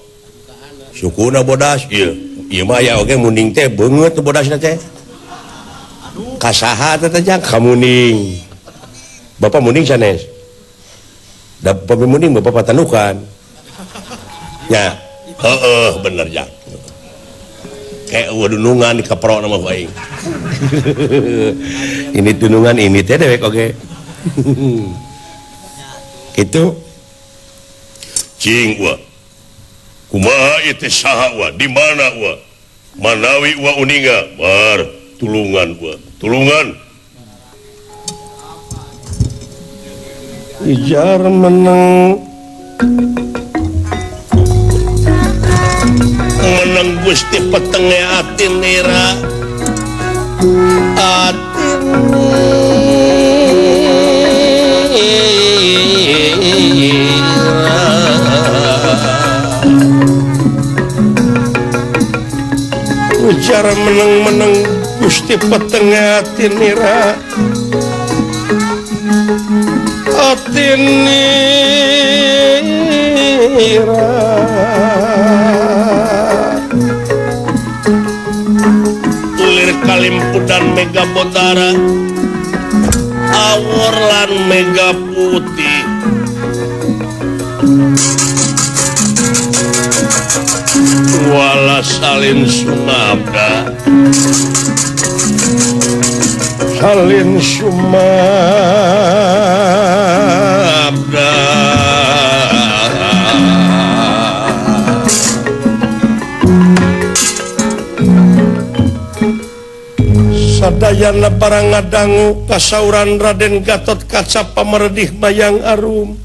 sukuna bodas ieu ieu mah aya oge munding teh beungeut bodasna teh. Kasaha teh jang ka munding. Bapak munding sanes. Da bapak munding bapak patanukan. Nya, heueuh bener jang. Kayak wadunungan di kapro nama aing. Ini tunungan ini teh dewek oge. Kitu. Cing wa kumaha itu saha wa di mana wa manawi wa uninga bar tulungan wa tulungan ijar menang Gusti petenge atin nira atin ujar menang Gusti petenge atin nira atin nira tulir kalimpudan mega botara awor lan mega putih wala salin sumabda salin sumabda sadayana barang ngadangu kasauran Raden Gatot Kaca pameredih bayang arum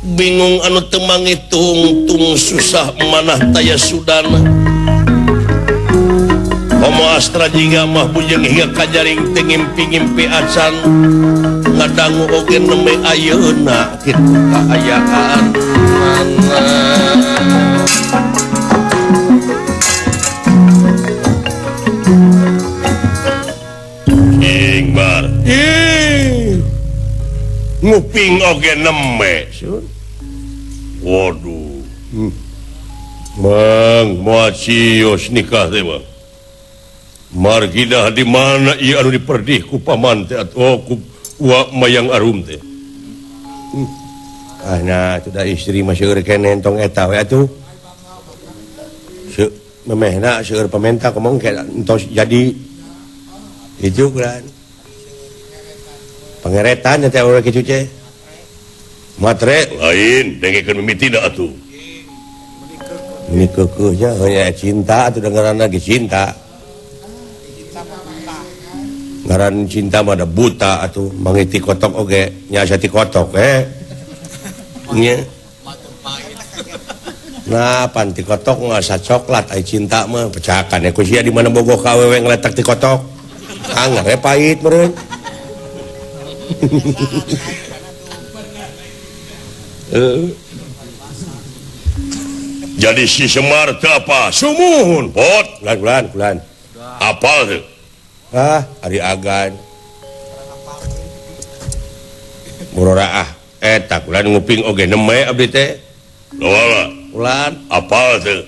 bingung anu teu mangitung tung susah manah taya sudana homo astra jingga mah bujeng hingga kajaring teu ngimpi-ngimpi acan ngadangu oge neme ayeuna kitu kaayaan Ingmar nguping oge neme waduh mang moal cios nikah teh mah margidah di mana ieu anu diperdih ku paman teh oh ku uak mayang arum teh nah itu da istri mah seueur keneh entong eta we atuh memehna seueur pamenta komong ke entos jadi itu kan pangeretan teh urang kitu teh matre lain dengekeun mimitina atuh ini keukeuhnya hanya cinta atuh dengaranna ge cinta ngaran cinta mah da buta atuh mangiti kotok oge nya asa ti kotok nya nah pan ti kotok ngasa coklat ai cinta mah pecakan ku sia di mana bogoh ka awewe ngletak ti kotok anger pahit meureun jadi si Semar teh apa sumuhun pot kulan apal teh ari agan murora eta kulan nguping oge neme abdi teh loala kulan apal teh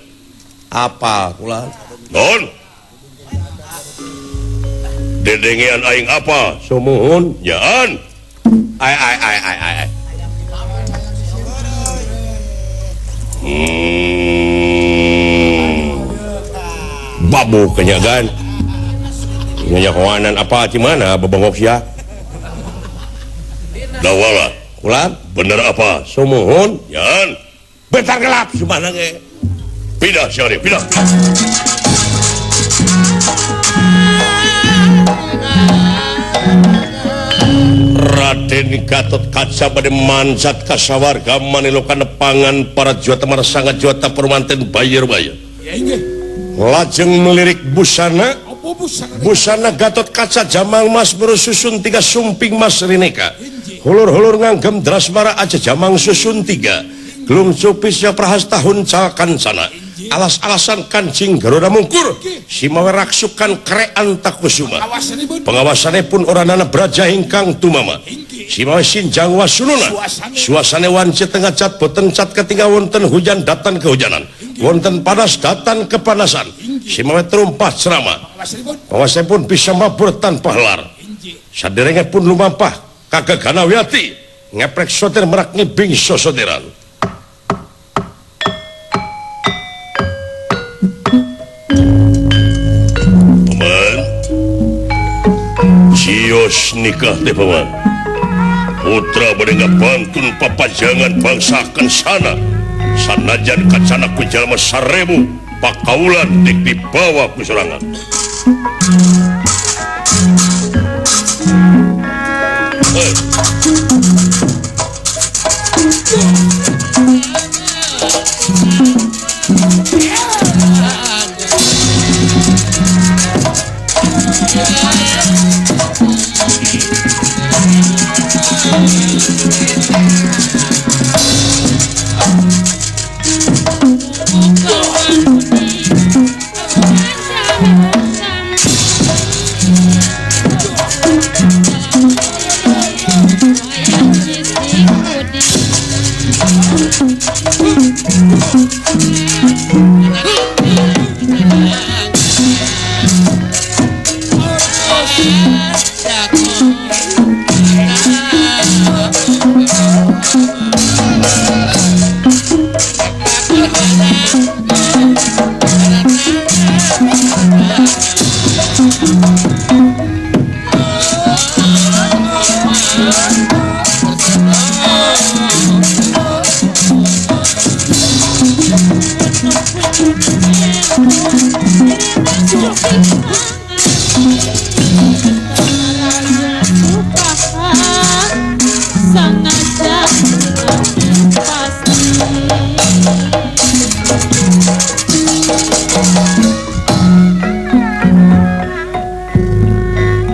apal kulan non dedengean aing apa Sumuhun. nyaan Ai. Babu kenyagan. Nanya kawanan apa gimana babangok sia? dawala Ulang. bener apa Sumuhun. nyaan Bentar gelap sumana ge. pindah syarif pindah Raden Gatot Kaca bade mansat ka sawarga manilokan nepangan para juata marasanga juata permanten bayar-bayar. Lajeng melirik busana. Busana Gatot Kaca jamang mas berususun 3 sumping mas rineka. Hulur-hulur nganggem drasmara aja jamang susun 3. Glung cupisnya prahasta huncal kancana. Alas-alasan kancing Garuda Mungkur. Simawe raksukan krean takusuma. Pengawasannya pun oranana braja hingkang tumama. Simawe sinjang wasununa. Suasana wanci tengah cat boten cat ketika wonten hujan datan kehujanan. Wonten panas datan kepanasan. Simawe terumpah cerama. Pengawasannya pun bisa mabur tanpa helar. Saderengnya pun lumampah kagak ganawiati. Ngeprek soter merak ngibing sosoteran. Cios nikah teh paman putra bade bantun papajangan bangsakan sana sanajan kacana ku jalma 1000 pakaulan dik dibawa ku sorangan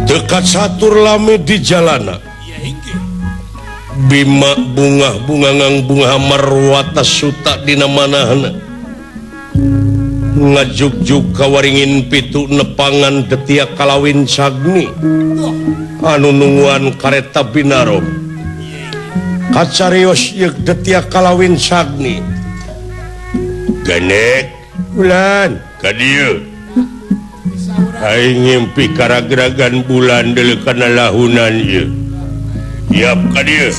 Dekat satur lami di jalana. Bima bunga ngang bunga marwata suta dina manahna. Ngajuk-juk kawaringin pitu nepangan detia kalawin sagni. Anu nungguan kareta binarom. Kacarios yek detia kalawin sagni. ganek Bulan. kadieu Aing ngimpi karageragan bulan dulu kana lahunan ieu. yap kadieu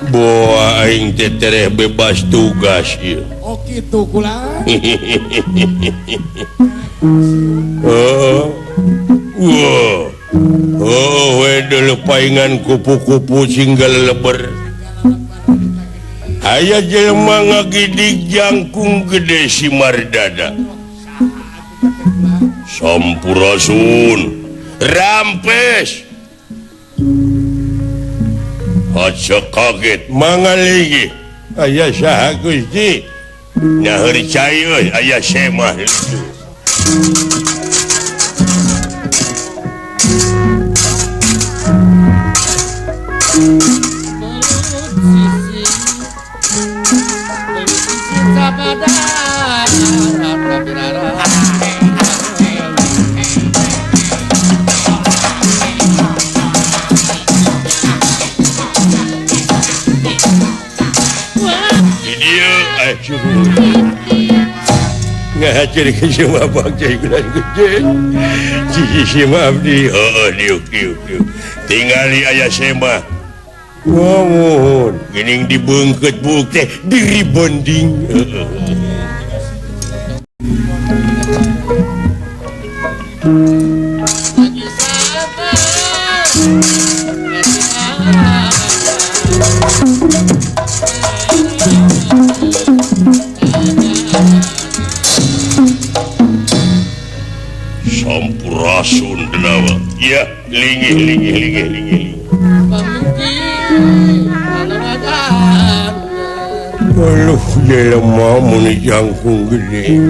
Boa aing teh tereh bebas tugas ieu. Oh gitu kula. Dulu paingan kupu-kupu singgal leber. Aya jelema ngagidik jangkung gede si Mardada. Sampurasun Rampes. aja kaget Mangaligi. Aya saha Gusti? nyaeur cai euy aya semah ciri sama abang cai gelas gede. Cici sama abdi. diuk tinggali aya sema Ngomong. gening dibengket buk teh diri bonding sampurasun denawa ya lingi Aduh, jelema muni jangkung gede.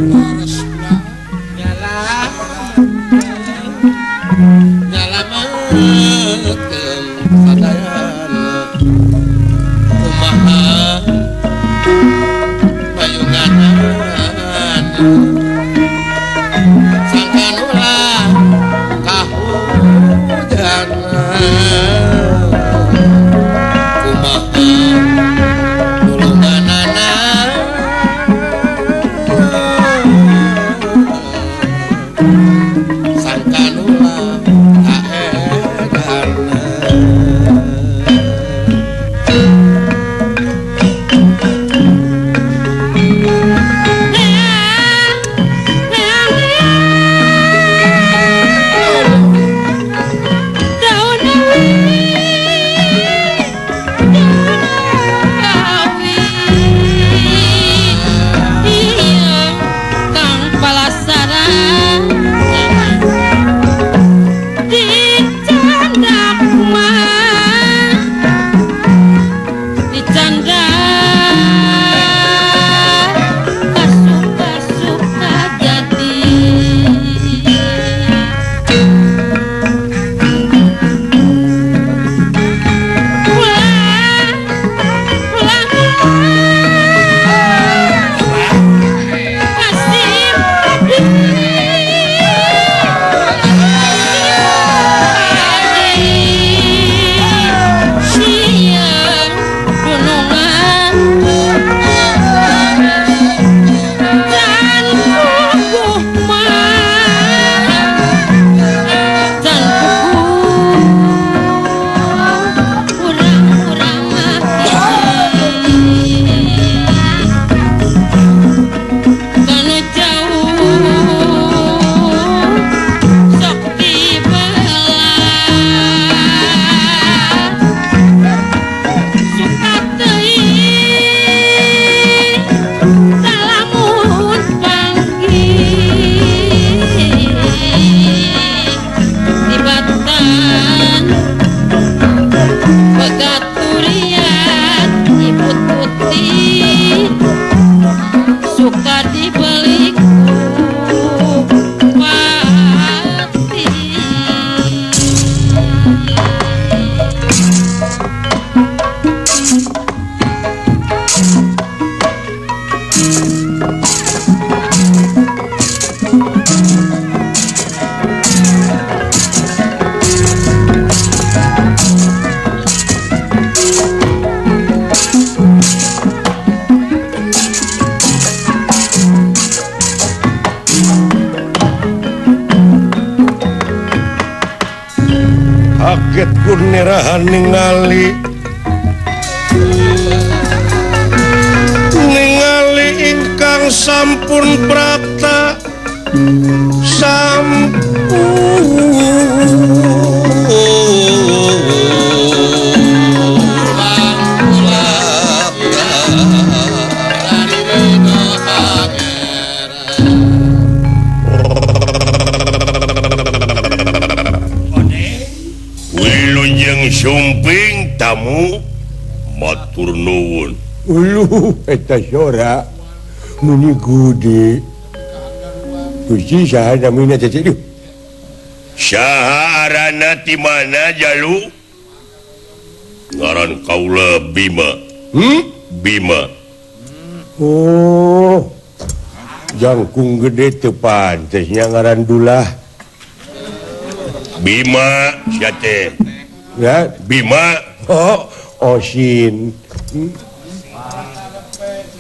Kaget kurnirahan ningali ingkang sampun prapta Wilujeng sumping tamu matur nuwun. Eta sora muni gede. Gusti saha namina teh duh. Saha arana ti mana jalu? Ngaran kaula Bima. Bima. Oh. Jangkung gede teu pantes nya ngaran dulah. Bima sia teh. Ya, Bima. oh, Osin.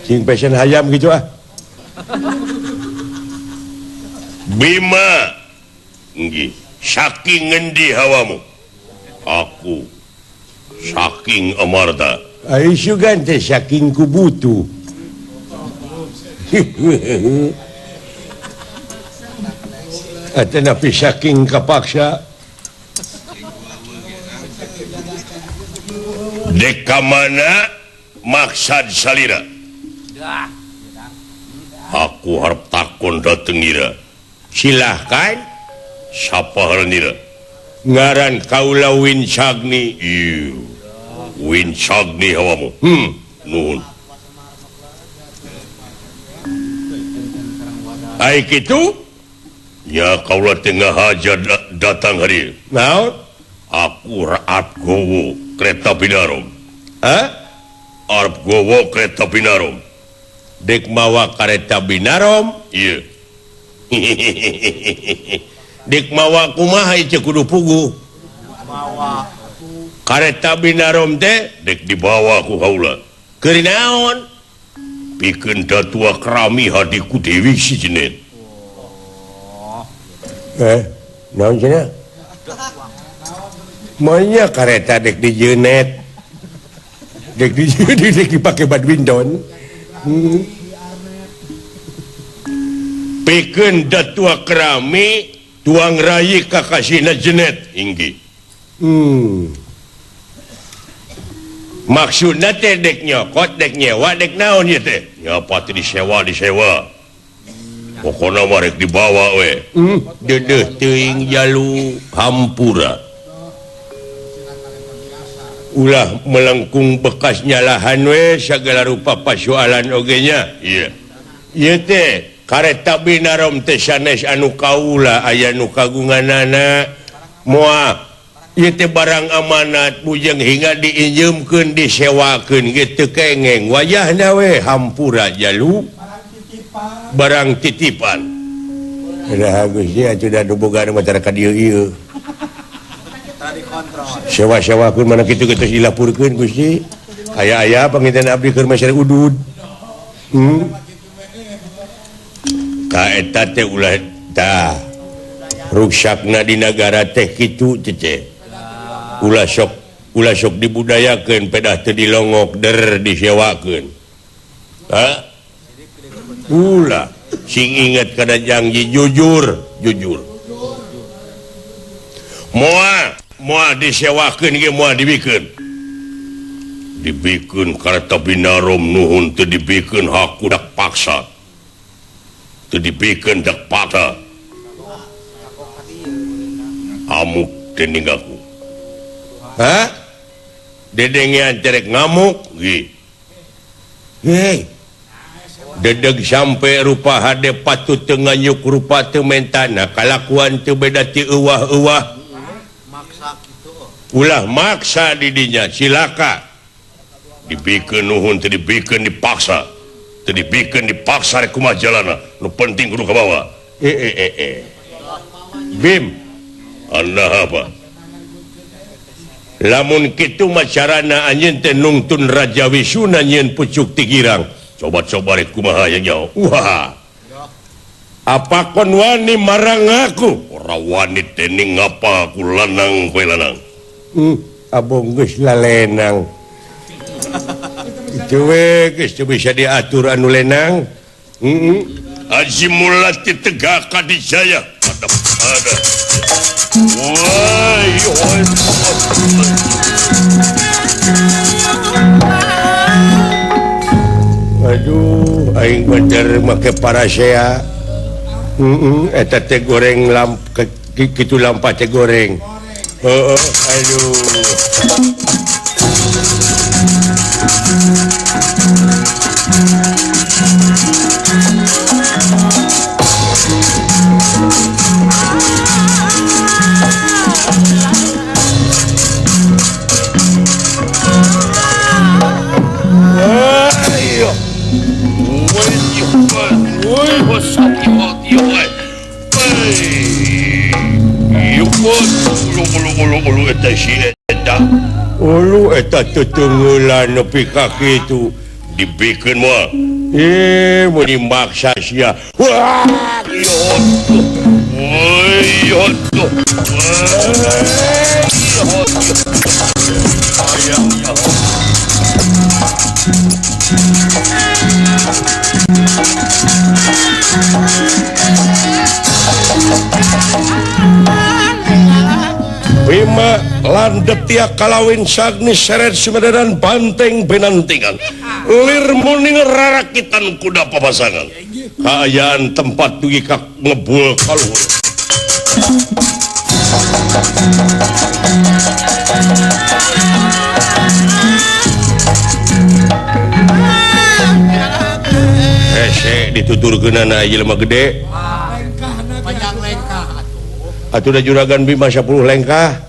Sing pesen hayam gitu ah. Bima nggih saking ngendi hawamu aku saking Amarta ai sugan teh saking kubutu atanapi saking kapaksa dek mana maksad salira Dah. aku harap takon dateng ira silahkan siapa harnira ngaran kaula Wincagni Wincagni hawamu nuhun ai kitu nya kaula tengah hajat datang hari naon aku raat gowo kereta binarom arep gowo kereta binarom dek mawa kareta binarom iya dek mawa kumaha ieu kudu pugu Mawa. kareta binarom teh dek dibawa ku haula keur naon pikeun datua kerami hadiku Dewi si Jenet naon cenah monya kareta dek di jenet dek di dek dipake badminton pikeun datua kerami tuang rayi kakasina Jenet inggi maksudna teh dek nyokot dek nyewa dek naon ieu teh nyapa teh disewa pokona mah rek dibawa we deudeuh teuing jalu hampura ulah melengkung bekas nyalahan we sagala rupa pasoalan oge nya iya ieu teh kareta binarom teh sanes anu kaula aya nu kagunganana moal ieu teh barang amanat bujang hingga diinjeumkeun disewakeun ge teu kengeng wajahna we hampura jalu barang titipan dah Gusnya sudah boga masyarakat ieu Tadi kontrol. sewa-sewakeun mana kitu geus dilapurkeun Gusti aya panginten abdi keur masyarakat udud ka eta teh ulah tah ruksakna di negara teh kitu cece ulah sok dibudayakeun pedah teu dilongok der disewakeun ulah sing inget kada janji jujur moal disewakeun ge moal dibikeun kareta binarom nuhun teu dibikeun haku dak paksa teu dibikeun dak paksa amuk teu ninggaku dedengean cerek ngamuk dedeg sampai rupa hade patut teu nganyuk rupa teu mentana kalakuan teu beda ti euwah-euwah Maksa gitu. ulah maksa di dinya silaka dibikeun nuhun teu dibikeun dipaksa teu dibikeun dipaksa rek kumaha jalana nu penting kudu kabawa Bim Allah apa lamun kitu mah carana anjeun teh nungtun Raja Wisuna nyieun pucuk ti girang coba rek kumaha yang jauh wah apa kon wani marang aku ora wani teh ning ngapa aku lanang poe lanang abong geus lalenang itu we geus teu bisa diatur anu lenang Haji Mulati Tegak Kadijaya ada woi aduh aing bener make parasea eta teh goreng kitu lampa teh goreng aduh ulu eta tetengulan nepi ka kitu dibikin mah mau dimaksa sia. Wah, Bima landep tiak kalawin sagni seret Sumedang banteng benantingan lir muning rarakitan kuda papasangan kaayaan tempat dugi kak ngebul kaluhur hese dituturkeunana ieu mah gede panjang lengkah atuh da juragan Bima 10 lengkah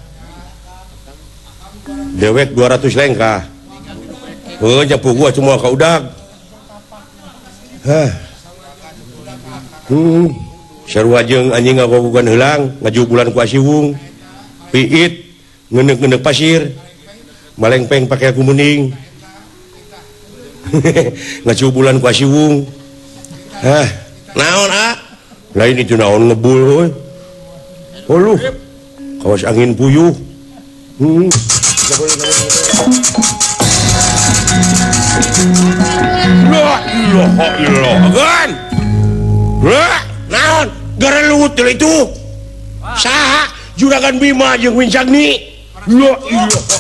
dewek 200 lengkah nyapu gua semua ka udag sarua jeung anjing ngagogogan heulang ngajubulan ku asiwung piit ngeuneup-ngeuneup pasir malengpeng pake aku mending ngajubulan ku asiwung naon lain itu naon ngebul euy uluh kawas angin puyuh la ilaha illallah gan naon garelut itu saha juragan Bima jeung Wincagni la ilaha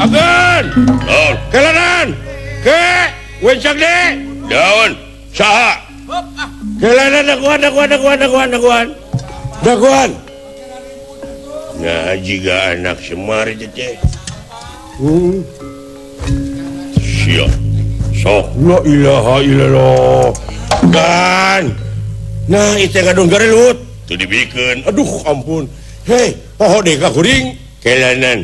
agan kelanan ke Wincagni daun saha kelanan daguan nah jika anak Semar teh siap sok la ilaha illallah kan nah itu ngadung garelut tuh dibikin aduh ampun hei poho deh ka kuring kelanan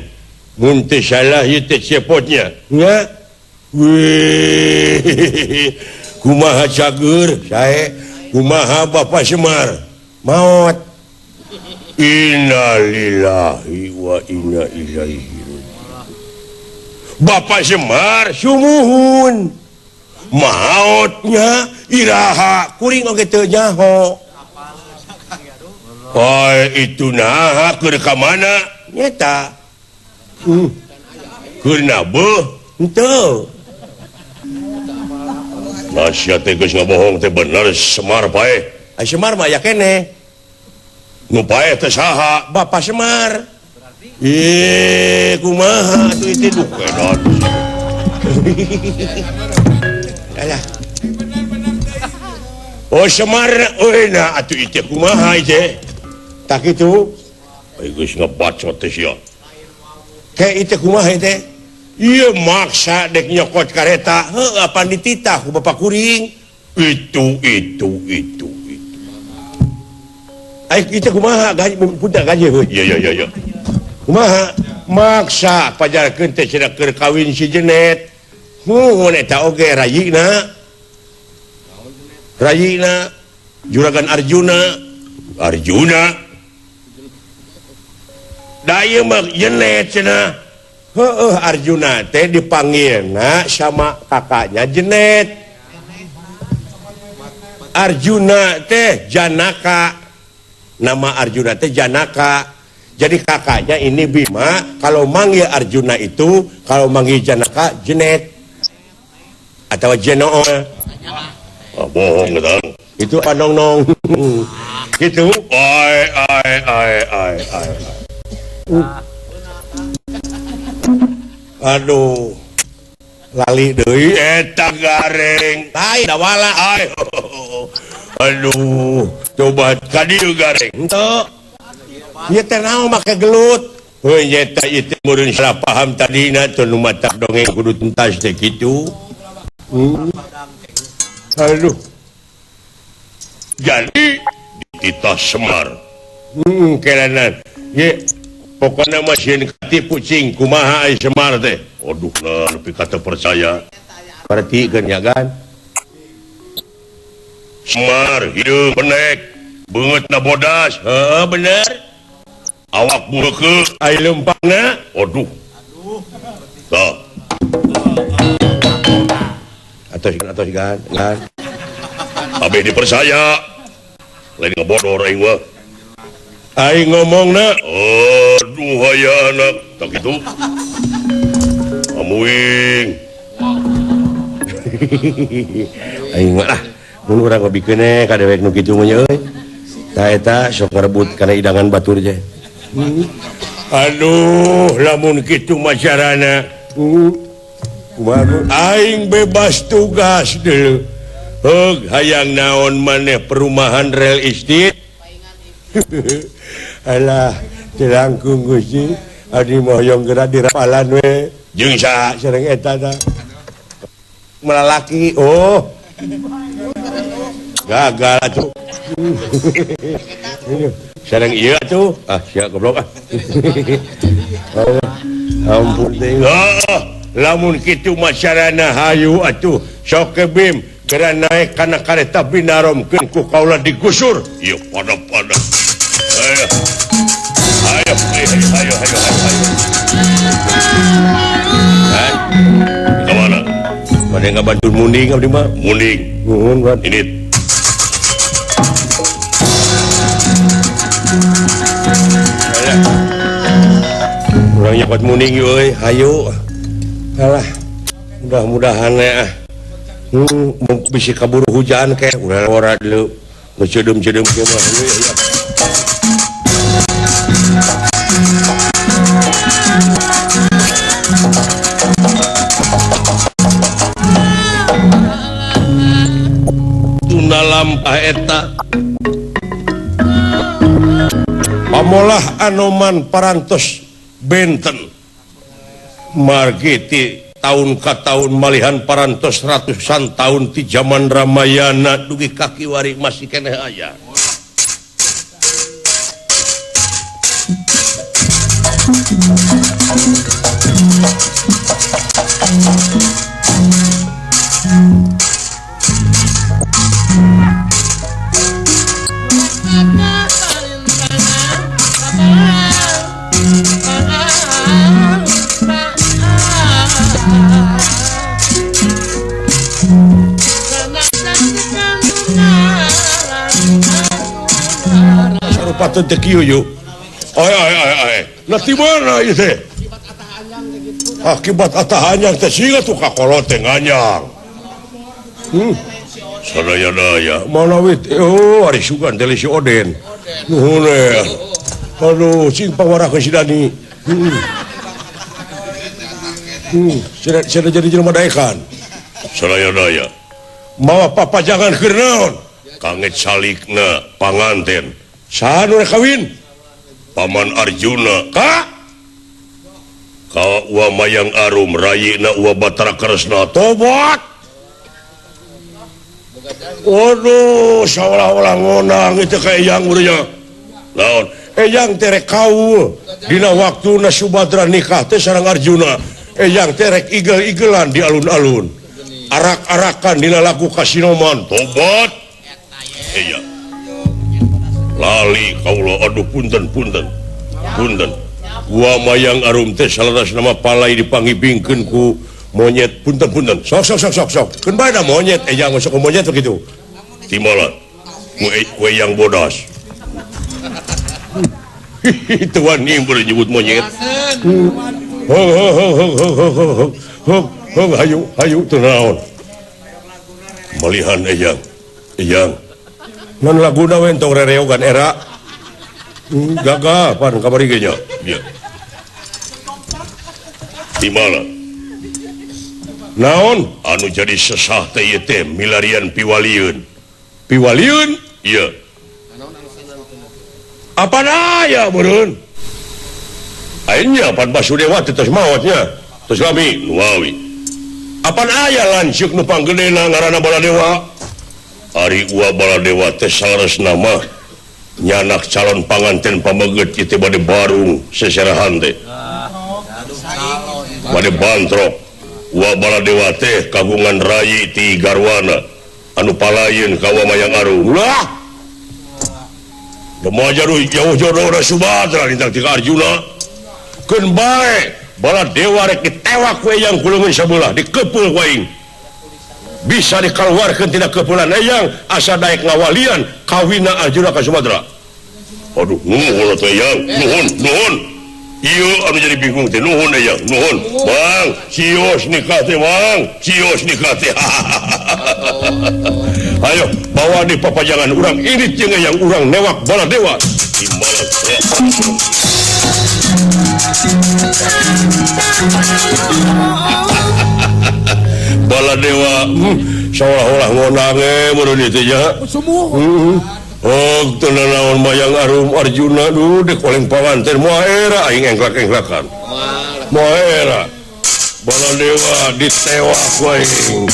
mun teu salah ieu teh cepotnya nya wih kumaha cager sae kumaha Bapak Semar maot innalillahi wa inna ilaihi raji'un Bapak Semar sumuhun maotnya iraha kuring oge teu nyaho itu nah keur ka mana nyata keur nabeuh henteu nasihat teh geus ngabohong teh bener Semar paeh Semar mah aya keneh nu paeh teh saha Bapak Semar kumaha atuh itu dukedan alah Semar nah atuh itu kumaha ieu tak itu geus ngebacot teh sia kayak itu kumaha teh iya maksa dek nyokot kareta apa dititah ku Bapak kuring itu ayo kita kumaha gaji punta gaji iya kumaha maksa pajarkeun teh cenah keur kawin si Jenet eta oge rayina juragan Arjuna daya mah Jenet cenah Arjuna teh dipanggilna sama kakaknya Jenet Arjuna teh Janaka nama Arjuna teh Janaka jadi kakaknya ini Bima kalau manggil Arjuna itu kalau manggil Janaka Jenet atau Jeno bohong gitu itu panong-nong gitu ai aduh lali deui eta gareng tai da wala ai aduh coba ka dieu gareng henteu ieu teh naon make gelut heuh nyata ieu teh meureun salah paham tadina teu nu matak dongeng kudu tuntas teh kitu aduh jadi dititah Semar kelanan ye pokoknya masih kati pucing kumaha Semar teh aduh nah lebih kata percaya perhatikeun ya kan Semar hideung benek beungeutna bodas bener awak beukeul ai lempangna aduh tah atau kan abeh dipercaya lain ngebodor aing mah ai ngomongna aduh aya anak tak kitu amuing aing mah lah mun urang ngobikeun ka dewek nu kitu mah euy tah eta sok ngarebut kana idangan batur je aduh lamun kitu mah carana aing bebas tugas deuleu heug hayang naon maneh perumahan real estate alah cilangkung Gusti adi moyong geura dirapalan we jeung saha sareng eta tah melalaki oh gagal atuh sareng ieu atuh sia goblok ampun teh lamun kitu mah carana hayu atuh sok ke bim geura naek kana kareta binaromkeun ku kaula digusur ieu pada ayo kemana pada ngabantu munding abdi mah munding nuhun buat ini urang nyapat munding euy hayu alah mudah-mudahan bisa kabur hujan ke udah ora dulu ngecedem-cedem ke mah tuna lampah eta pamolah anoman parantos benten margiti tahun ka tahun malihan parantos ratusan tahun ti zaman Ramayana dugi kaki wari masih keneh aya patut teh kieu yuk. Ai. Nah ti mana ieu teh? Akibat atah anyang teh siga tuh kakolot teh nganyang. sadaya-daya Mana wit? Oh, ari sugan teh si Oden. Nuhun aduh, sing pawarakeun si Dani. Sudah jadi jelema daekan. sadaya-daya Mawa papajangan keur naon? kanget salikna panganten Saha nu rek kawin? Paman Arjuna Ka? ka Uwa Mayang Arum rayina Uwa Batara Kresna Tobat. Waduh, saolah-olah ngonang itu kayak yang urnya. naon Eyang terek kaul dina waktuna Subadra nikah teh sareng Arjuna. Eyang terek igel-igelan di alun-alun. Arak-arakan dina lagu kasinoman. tobat iya lali kaula aduh punten Uwa Mayang Arum teh salaras nama palai dipanggibingkeun ku monyet punten Sok. Keun bae da monyet eyang masuk ke monyet begitu. timala kue yang bodas Itu wani boleh nyebut monyet Hayu teu naon. malihan eyang Non laguna we entong rereogan era. Gagal pan kabari ge nya. ya timala Naon? anu jadi sesah teh ieu teh milarian piwaliun Piwaliun? iya Apa aya meureun? Ayeuna pan Basudewa teh tos maotnya. Tos kami. nuawi Apa aya lanceuk nu panggedena ngaranna Baladewa? Ari Uwa Baladewa teh salaresna mah nyanak calon panganten pameget ieu teh bade barung seserahan teh bade bantrok Baladewa teh kagungan Rai ti garwana anu palayeun ka Wamayang Arum ulah Demajaru jauh jodoh Subatra lintang ti Arjuna keun bae Baladewa rek ditewak we yang kuleungeun sabelah dikepeul ku aing bisa dikeluarkeun tina kepulan eyang asa daek ngawalian kawina Arjuna ka Subatra. Aduh nuhun teh yang nuhun ieu anu jadi bingung teh nuhun eyang nuhun Bang cios nikah teh Bang cios nikah teh ayo bawa di papajangan urang ini jeung yang urang newak Baladewa imbalan Baladewa seolah-olah ngonang meureun ieu teh nya oh tenanawan Mayang Arum Arjuna dek oleng pawanten moal era aing engklak-engklakan moal era Baladewa ditewak ku aing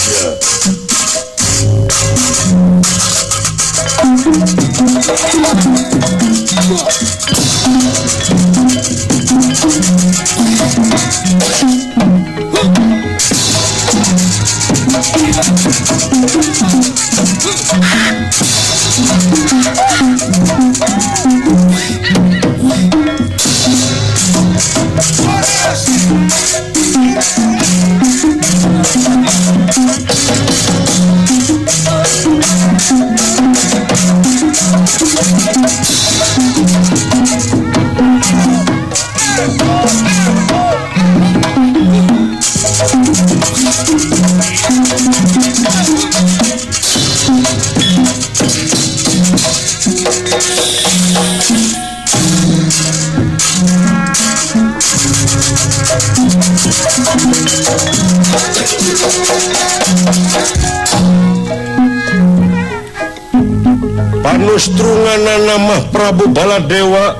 panustrunganana mah Prabu Baladewa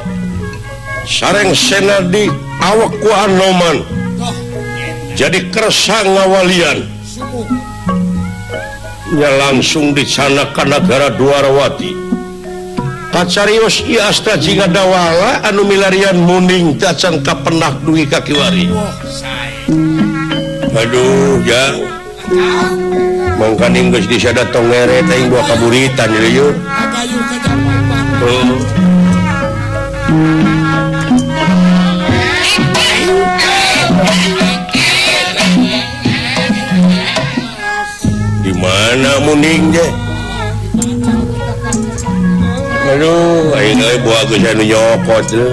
sareng senadi awak ku Anoman jadi kersa ngawalian nya langsung di sana ka nagara Dwarawati pacarios ieu asta jiga dawala anu milarian muning teh can kapenah dugi ka kiwari aduh jang mangkaning geus disada tongere teh dua kaburitan ieu di mana muning je aduh aing euy buah geus anu nyokot teh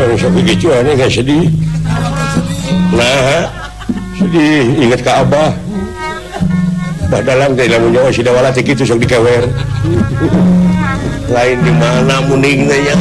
menang sampai gitu aneh gak sedih nah sedih ingat ke Abah badalang teh lamun nyawa si dawala teh kitu sok dikewer lain di mana muning teh nya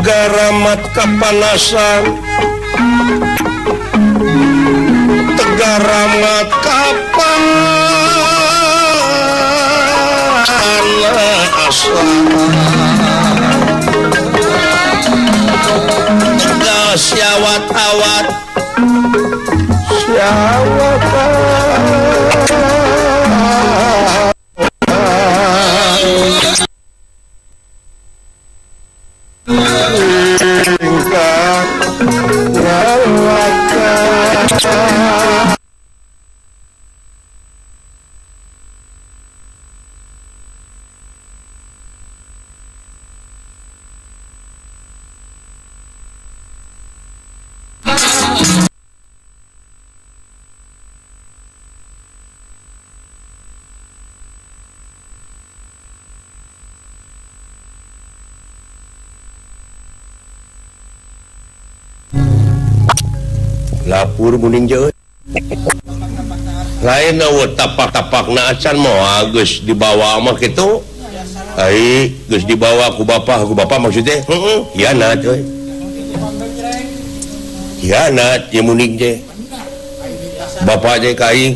Tegaramat kapanasan Tegaramat kapanasan Tegal syawat-awat lapur muning jeuh lain tapak-tapak na acan mah geus dibawa mah kitu ai geus dibawa ku bapak maksudnya hianat euy hianat ye muning je bapak je kaing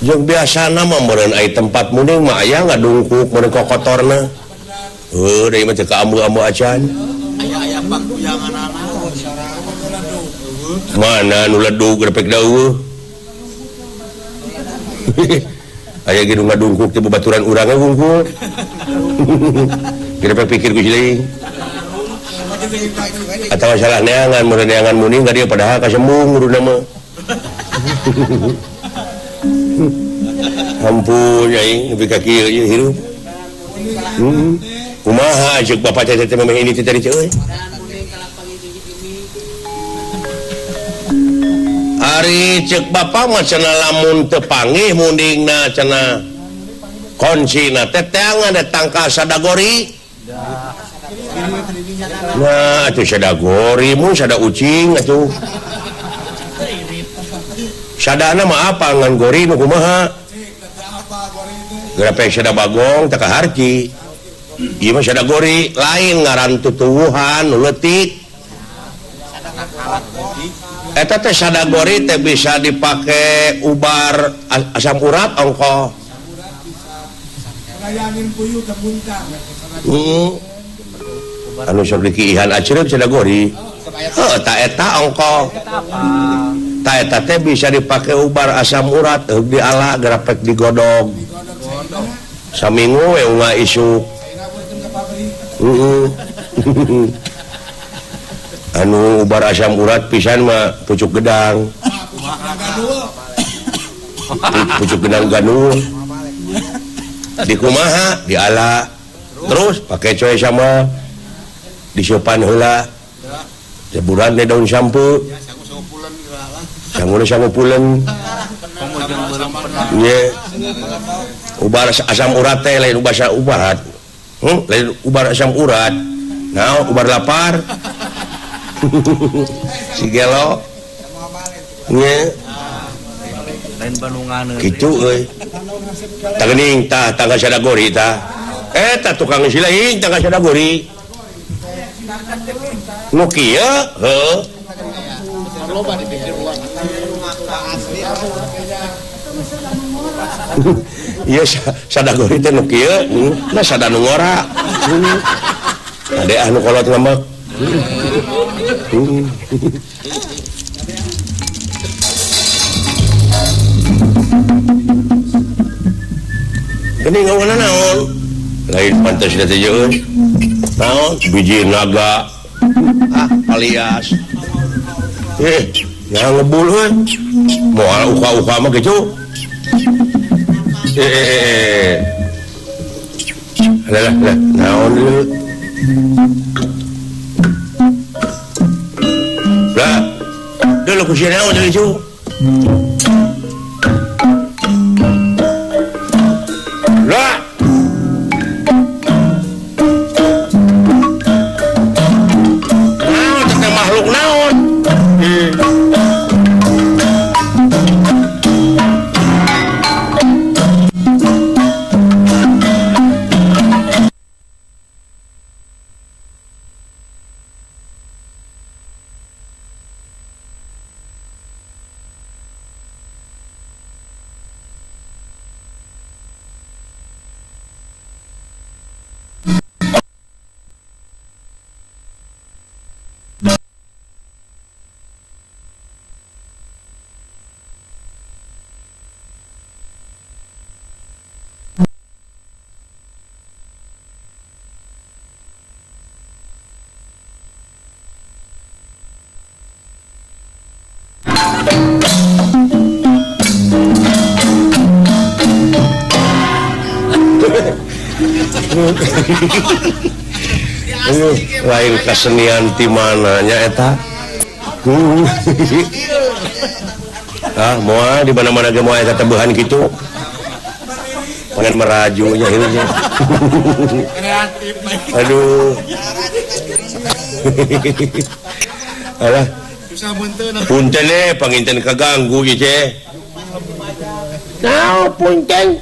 jeung biasana mah meureun ai tempat muning mah aya ngadungkuk meureun kokotorna deui mah teu ka ambu-ambu acan aya pangkuyangan mana nu ledug grepek daeuh aya ge nu ngadungkuk teh babaturan urang ge wungkul grepek pikir ku deui atawa salah neangan meureun neangan muning ka dieu padahal kasembung uruna mah ampun aing nepi ka kieu ieu hirup kumaha ceuk bapak teh teh memeh ini teh tadi euy Ari cek bapak mah cenah lamun teu panggih mundingna cenah konsina teh teangan datang ka sadagori nah atuh sadagori mun sada ucing atuh sadana mah apa ngan gori nu kumaha grepek sada bagong teh kaharti ieu mah sadagori lain ngaran tutuwuhan nu leutik eta teh sadagori teh bisa dipake ubar asam urat ongko ngayangin puyuh ke muntah anu sok dikiihan acreuk sadagori ta eta ongko ta eta teh bisa dipake ubar asam urat diala grapek digodog saminggu we unga isuk anu ubar asam urat pisan mah pucuk gedang ganul di kumaha diala terus pakai coy sama disiupan heula sebulan teh daun sampo sangu pulen ye ubar asam urat teh lain ubar ubat lain ubar asam urat nah ubar lapar si gelo nya lain bandungan kitu euy tageuning tah tangga sadagori tah eta tukang silaing tangga sadagori nu kieu heuh loba dipikir uang ieu sadagori teh nu kieu na sadanu ngora ade anu kolot ngambek ini ngawana naon lain pantas da teh euy naon biji naga alias yang ngebul euy moal uka-uka mah kitu lah naon deui lah dulu kusina naon deui cu lah naon teh makhluk naon lain kesenian di mananya eta moal di mana-mana ge moal eta tebuhan kitu panen meraju nya hirup nya aduh alah punten panginten kaganggu ieu ce Naon punten?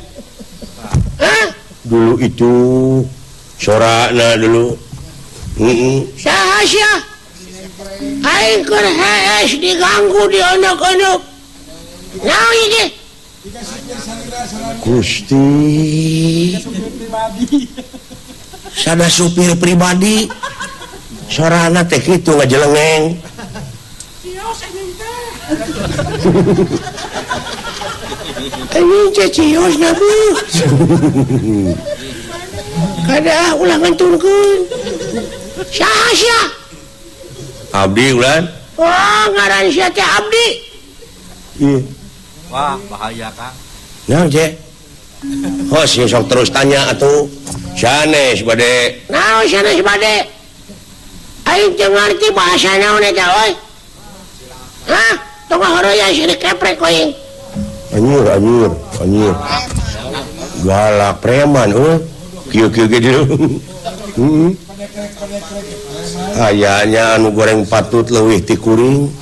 dulu itu sorana dulu Saha sia? Aing keur HS diganggu di anak-anak. Naon ieu? Gusti sada supir pribadi sorana teh kitu ngajelengeng Ini cecios nabi. Kada ulah nganturkeun. Saha sia? abdi ulan Oh, ngaran sia teh Abdi. iya Wah, bahaya Kang. nah ce hos sok terus tanya atuh sanes bade Naon sanes bade? Aing teu ngarti bahasa naon eta oi. Hah? Tong horoya sirik keprek koing. anjir galak preman kieu-kieu ge dulu ayahnya anu goreng patut leuwih ti kuring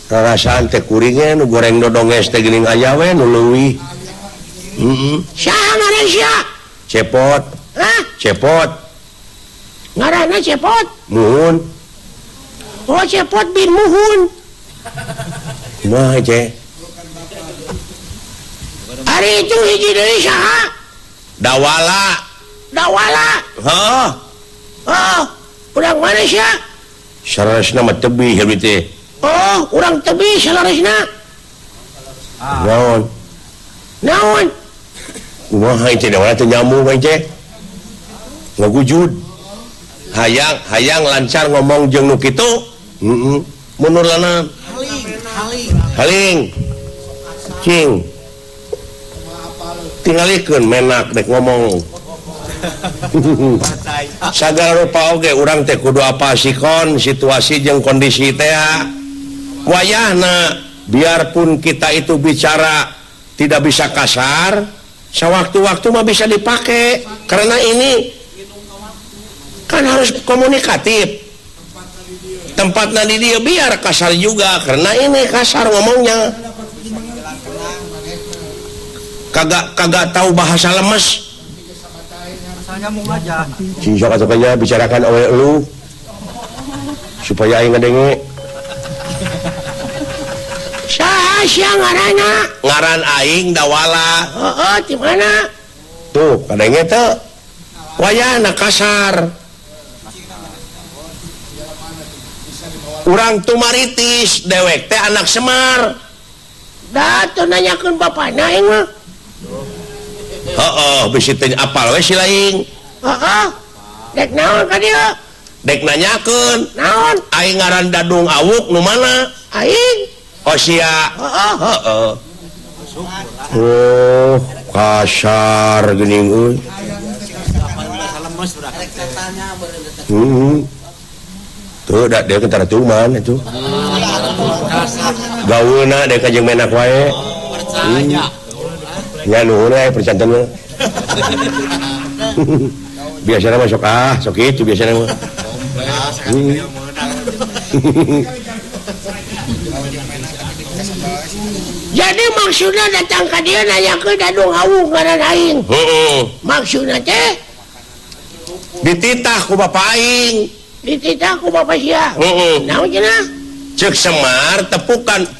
rarasaan teh kuringnya nu goreng dodonges teh geuning aya we nu leuwih Saha ngaran sia? cepot Hah? cepot Ngaranna Cepot. muhun Oh, Cepot bin Muhun. kumaha ce Hari itu hiji deui saha? dawala Dawala. heuh Oh, urang mana sia? saresna mah tebih heuh teh Oh, urang tebi salaresna. naon Naon? kumaha ce dawala teh nyambung we ce ngagujud hayang lancar ngomong jeung nu kitu mundur lana haling cing tingalikeun menak dek ngomong sagala rupa oge urang teh kudu apa sikon situasi jeung kondisi teh wayahna biarpun kita itu bicara tidak bisa kasar sewaktu-waktu mah bisa dipakai karena ini kan harus komunikatif tempatnya di dia biar kasar juga karena ini kasar ngomongnya kagak tahu bahasa lemes Rasanya mau aja. sok atuh bicarakan oleh lu supaya aing ngadenge Saha sia ngaranna? ngaran aing dawala Oh, di mana? tuh kadenge teu wayahna kasar urang tumaritis dewek teh anak Semar Da tuh nanyakeun bapana aing mah. heeh bisi teh apal we si laing Heeh. Dek naon ka dieu? dek nanyakeun Naon? aing ngaran Dadung Awuk nu mana Aing. oh sia Heeh. heeh oh kasar geuning euy Lemes udah. tuh dak dia kentara tuman itu gaweuna dek jeung menak wae Percaya. nya nuhun we percanten mah biasana mah sok kitu biasana mah Jadi maksudnya datang ka dieu nanyakeun Dadung Awuk ngaran aing. heeh Maksudna teh dititah ku bapak aing dititah ku bapa sia. heeh Naon cenah? ceuk Semar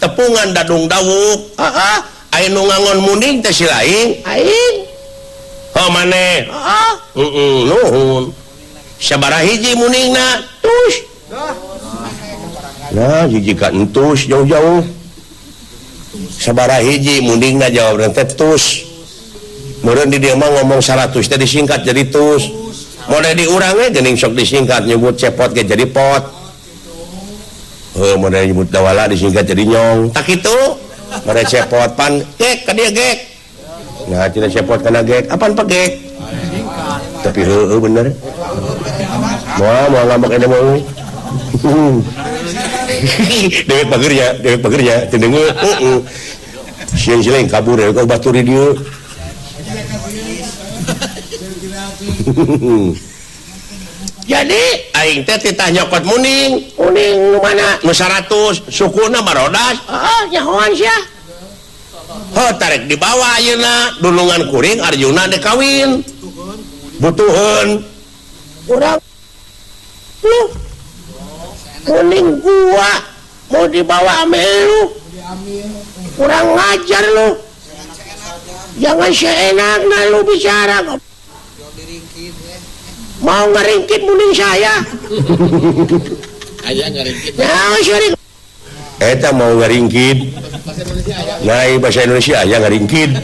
tepungan Dadung Dawuk Heeh. aya nu ngangon munding teh si laing Aing. heuh maneh Heeh. nuhun sabaraha hiji mundingna Tus. nah hiji ka entus jauh-jauh sabaraha hiji mundingna jawab teh tus meureun di dieu mah ngomong 100 teh disingkat jadi tus model di urang we geuning sok disingkat nyebut cepot ge jadi pot model nyebut dawala disingkat jadi nyong tak kitu model cepot pan gek ka dieu gek Nah, tidak siapot kana gek. Apaan pak gek? Tapi bener. Mau ngambek ada mau. Dewek pagernya, tendengeun. Siang-siang kabur ya, kau baturi dia. Jadi aing teh titah nyokot muning nu mana nu 100 sukuna marodas nyahoan sia tarik dibawa ayeuna dulungan kuring Arjuna dikawin butuheun urang lu muning gua mau dibawa ame lu kurang ngajar lu jangan seenakna lu bicara mau ngeringkit muning saya ayah ngeringkit nah sorry eta mau ngeringkit nah bahasa Indonesia ayah ngeringkit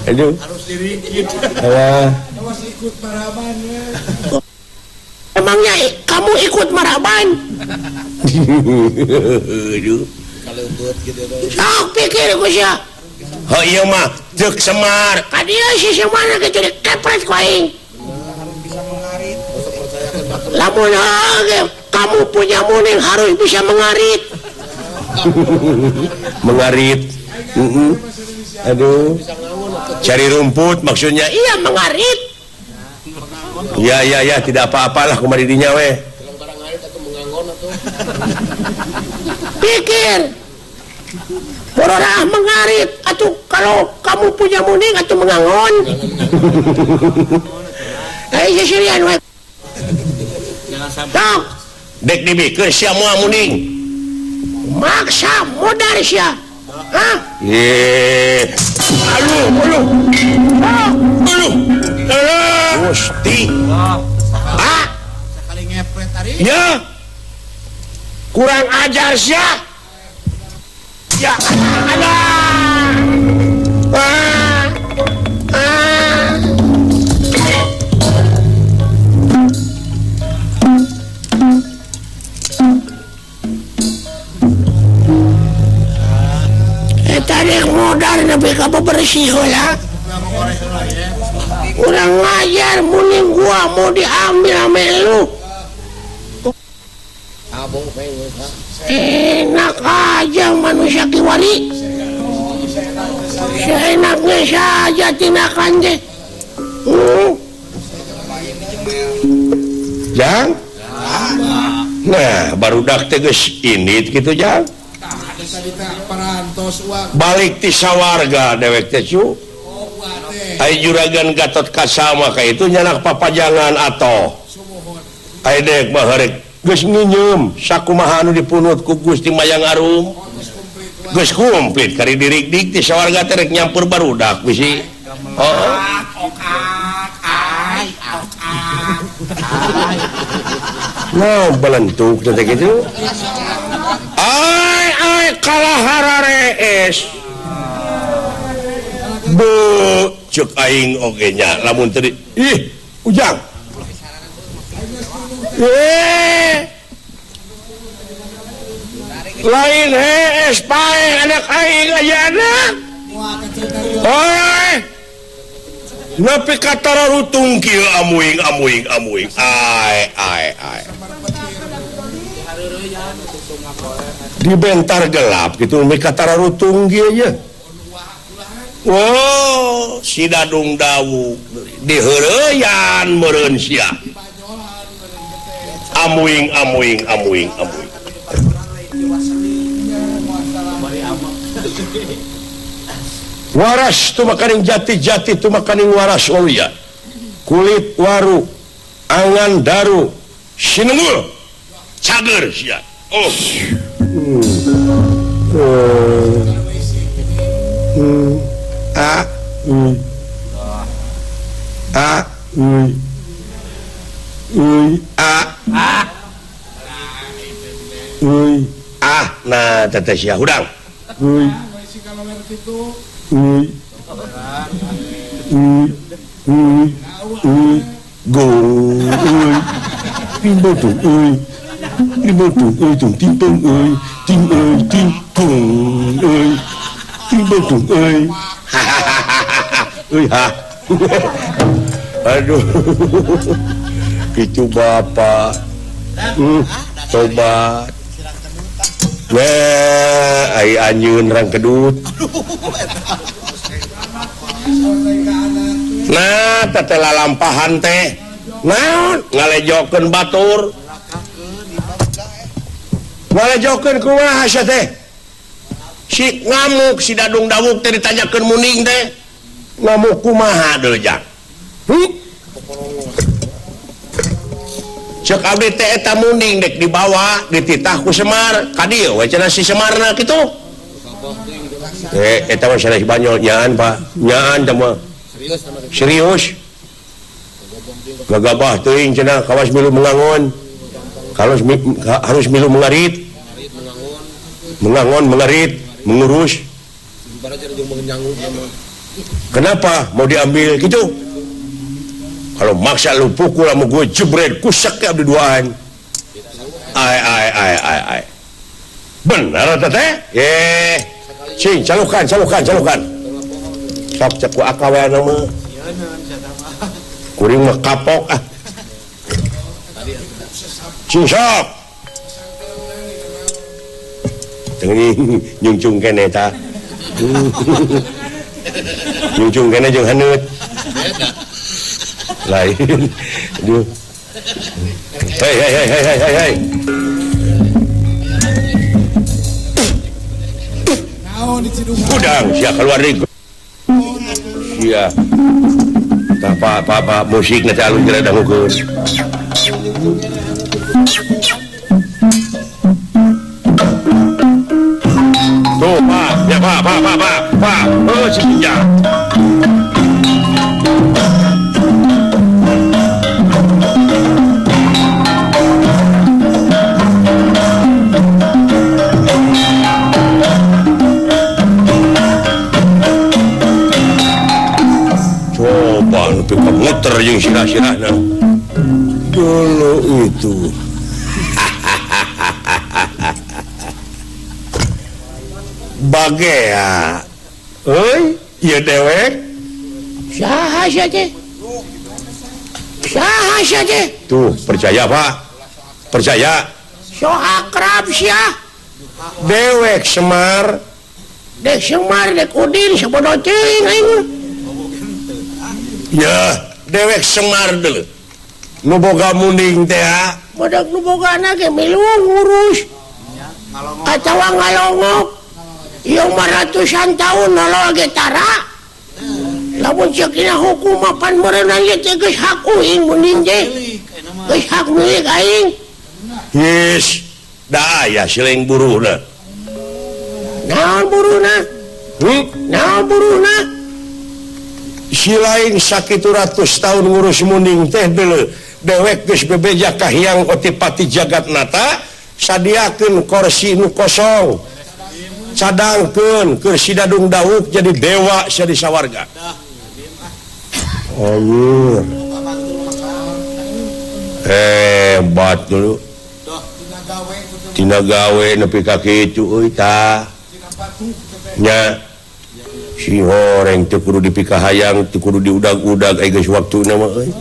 aduh harus diringkit harus ikut maraban emangnya kamu ikut maraban aduh kalau buat gitu sok pikir gue sih. Oh iya mah cek Semar kadia si Semar gitu dikepret ku aing lamun kamu punya muning harus bisa mengarit mengarit aduh cari rumput maksudnya iya mengarit ya tidak apa-apalah kumari dinya weh pikir Borora mengarit atuh kalau kamu punya muning atuh mengangon. Ayo sirian we. Jangan sampai. Dek dibikeun sia moal muning. Maksa modal sia. Hah? Ye. Aduh. Gusti. Sekali ngepret tadi. Ya. Kurang ajar sia. Ya, ada. Tadi modal tapi kamu bersih lah. Kurang ngajar muning gua mau diambil sama lu. Enak aja manusia kiwari seenaknya saja tindakan deh Jang nah barudak teges ini gitu Jang balik ti sawarga dewek teh cu ai juragan Gatot Kasama ka itu nyanak papajangan atau ai dek mah harek geus nginyeum sakumaha anu dipunut ku Gusti Mayang Arum geus komplit kari dirik-dik ti sawarga teh rek nyampur barudak bisi nah belentuk teh kitu ai kalah hararees bu cek aing oge nya lamun teu ih ujang lain hees pae anak aing aja anak oi nepi katara rutung kieu amuing ai di bentar gelap gitu nepi katara rutung kieu nya wow si dadung dawu diheureyan meureun sia amuing waras tu makaning jati tu makaning waras waluya kulit waru angan daru sinengul cager sia nah teteh sia hudang gong timbul tung timpeng ting gong betul euy euy ha aduh itu bapak tobat nah ai anjeun rang kedut nah teh lalampahan teh naon ngalejokeun batur ngalejokeun kumaha asa teh si ngamuk si dadung dawuk teh ditanyakeun muning teh ngamuk kumaha deul jak cek abdi teh eta muning dek dibawa dititah ku Semar ka dieu we cenah si Semarna kitu eta mah sanes banyol nyaan Pak nyaan teh mah serius gagabah teuing cenah kawas milu mengangon harus milu mengarit mengarit mengurus kenapa mau diambil gitu kalau maksa lu pukul sama gue jebret kusak ke abdi duaan ai benar teteh cing calukan sok cek ku akawe nama kuring mah kapok cing sok teuing nyungcung kene ta nyungcung kene jeung haneut lain aduh hei udang sia keluar deui sia tah apa musik nanti alun kira dangukeun tuh pak ya pak si pinja muter yang sirah-sirahna dulu itu bagea iya dewek saha saja tuh percaya Pak percaya so akrab sia dewek Semar dek Udin sabodo teuing aing ya dewek Semar dulu nu boga muning teh badak nu bogana ge milu ngurus kacawa ngalongok ieu mah ratusan tahun nalo ge tara lamun ceukina hukum mapan meureunna ge teh geus hak uing muning teh geus hak milik aing yes da aya siling buruhna naon buruhna si lain sakitu ratus tahun ngurus muning teh dulu dewek geus bebeja kahyang otipati jagat nata sadiakeun kursi nu kosong cadangkeun kursi dadung dawuk jadi dewa sia di sawarga anjir hebat dulu tina gawe nepi ka kitu euy tah nya si horeng teu kudu dipikahayang teu kudu diudag-udag aya geus waktuna mah euy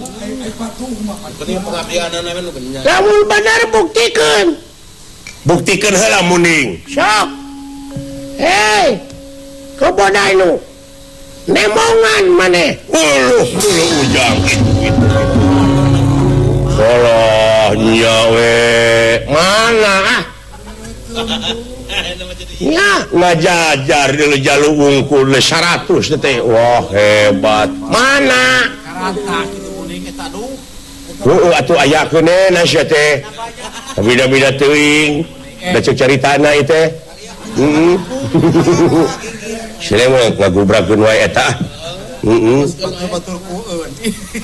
lamun bener buktikeun heula muning sok hei kebodai nu nemongan maneh ujang gitu salah nyawe mana nya ngajajar dulu jalu wungkul 100 teh wah hebat mana atuh aya keunena sia teh bida-bida teuing da ceuk caritana ieu teh sile mah ngagubrakeun wae eta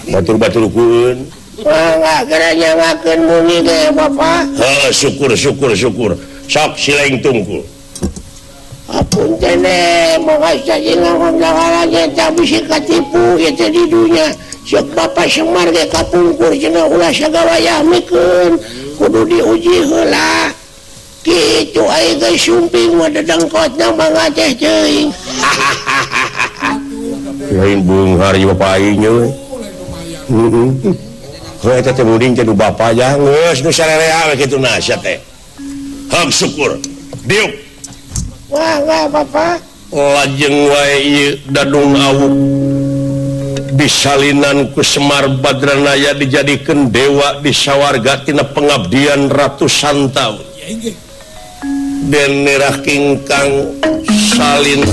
batur-batur kueun enggak geranya ngakeun muni ge Bapak syukur sok silaing tungkul apun tene moga saja ngomong lagi tak bisa katipu ya di dunia siap Bapak Semar ge kapungkur cenah ulah sagawayah mikeun kudu diuji heula kitu aya geus sumping mah dedengkotna mangga teh teuing lain bunghar juga painya eta teh muding teh bapa aja geus nu sarerea we kitu nasihat teh hak syukur diuk wah papa lajeng wae ieu dadung awuk disalinan ku Semar Badranaya dijadikeun dewa di sawarga tina pengabdian ratusan tahun dan nerah kingkang salin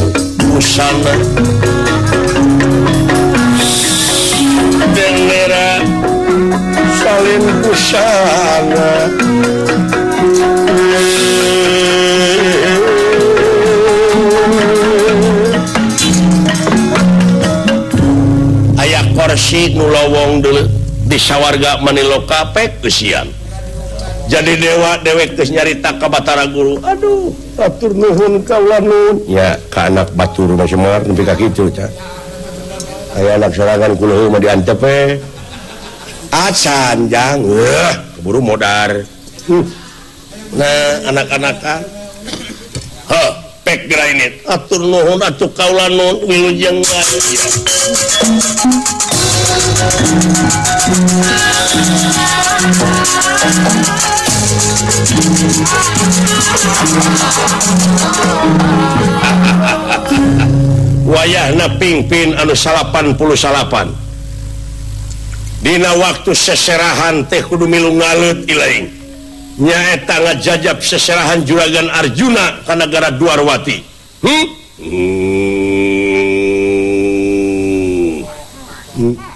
busana dan nerah salin busana aya kursi nu lowong dulu di sawarga Maniloka pek kesian jadi dewa dewek geus nyarita ka Batara Guru aduh atur nuhun kaula nuhun ya ka anak batur mah Semar nepi ka kitu nya aya anak sorangan kula mah diantep we acan jang keburu modar nah anak-anakan heuh pek grainit atur nuhun atuh kaula nuhun wilujeng wayahna pingpin anu 88 dina waktu seserahan teh kudu milu ngaleut ilaing nyaeta ngajajab seserahan juragan Arjuna ka nagara Dwarwati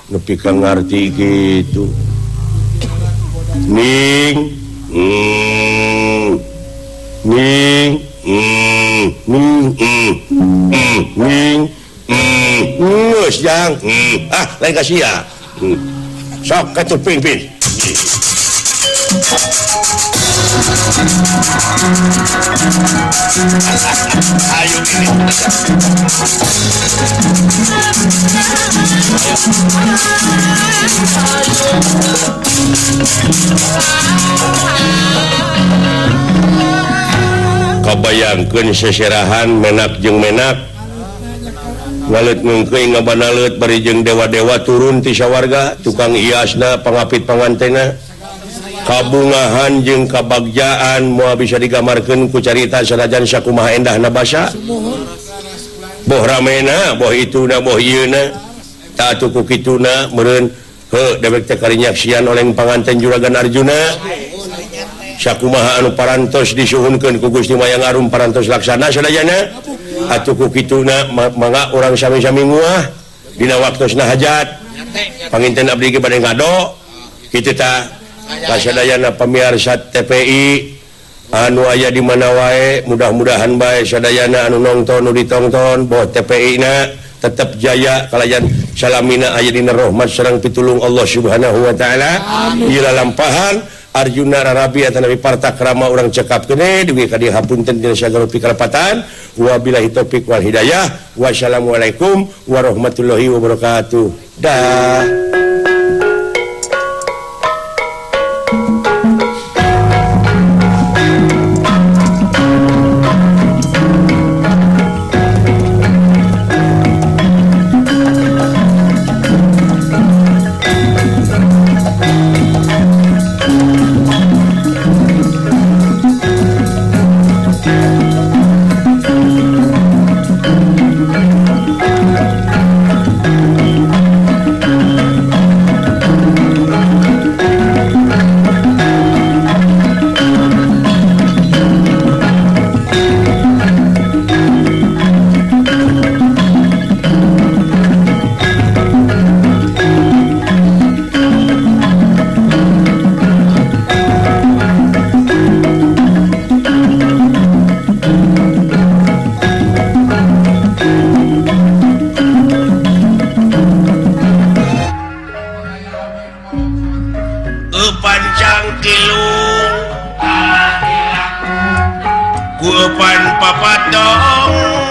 nepi ka ngarti gitu ning geus jang lain ka sia sok katuh pingpin ayo ini kabayangkeun seserahan menak jeung menak ngaleut ngengkeuy ngabanaleut bari jeung dewa-dewa turun ti sawarga tukang hiasna pangapit pangantena kabungahan jeung kabagjaan moal bisa digamarkeun ku carita sanajan sakumaha endahna basa boh ramena boh ituna boh ieuna ta atuh ku kituna meureun heuh dewek teh karinyaksian oleh panganten juragan Arjuna sakumaha anu parantos disuhunkeun ku Gusti Mayang Arum parantos laksana sadayana atuh ku kituna mangga urang sami-sami nguah dina waktosna hajat panginten abdi ge bade ngado kitu tah kasadayana pamirsa TPI anu aya di mana wae mudah-mudahan bae sadayana anu nongton nu ditonton boh TPI na tetep jaya kalayan salamina aya dina rahmat sareng pitulung Allah Subhanahu wa taala ila lampahan Arjuna rarabi atanapi partakrama urang cekap kene dugi ka dieu hapunten dina sagala pikarapatan wabillahi taufik wal hidayah wassalamualaikum warahmatullahi wabarakatuh dah. Guepan papatong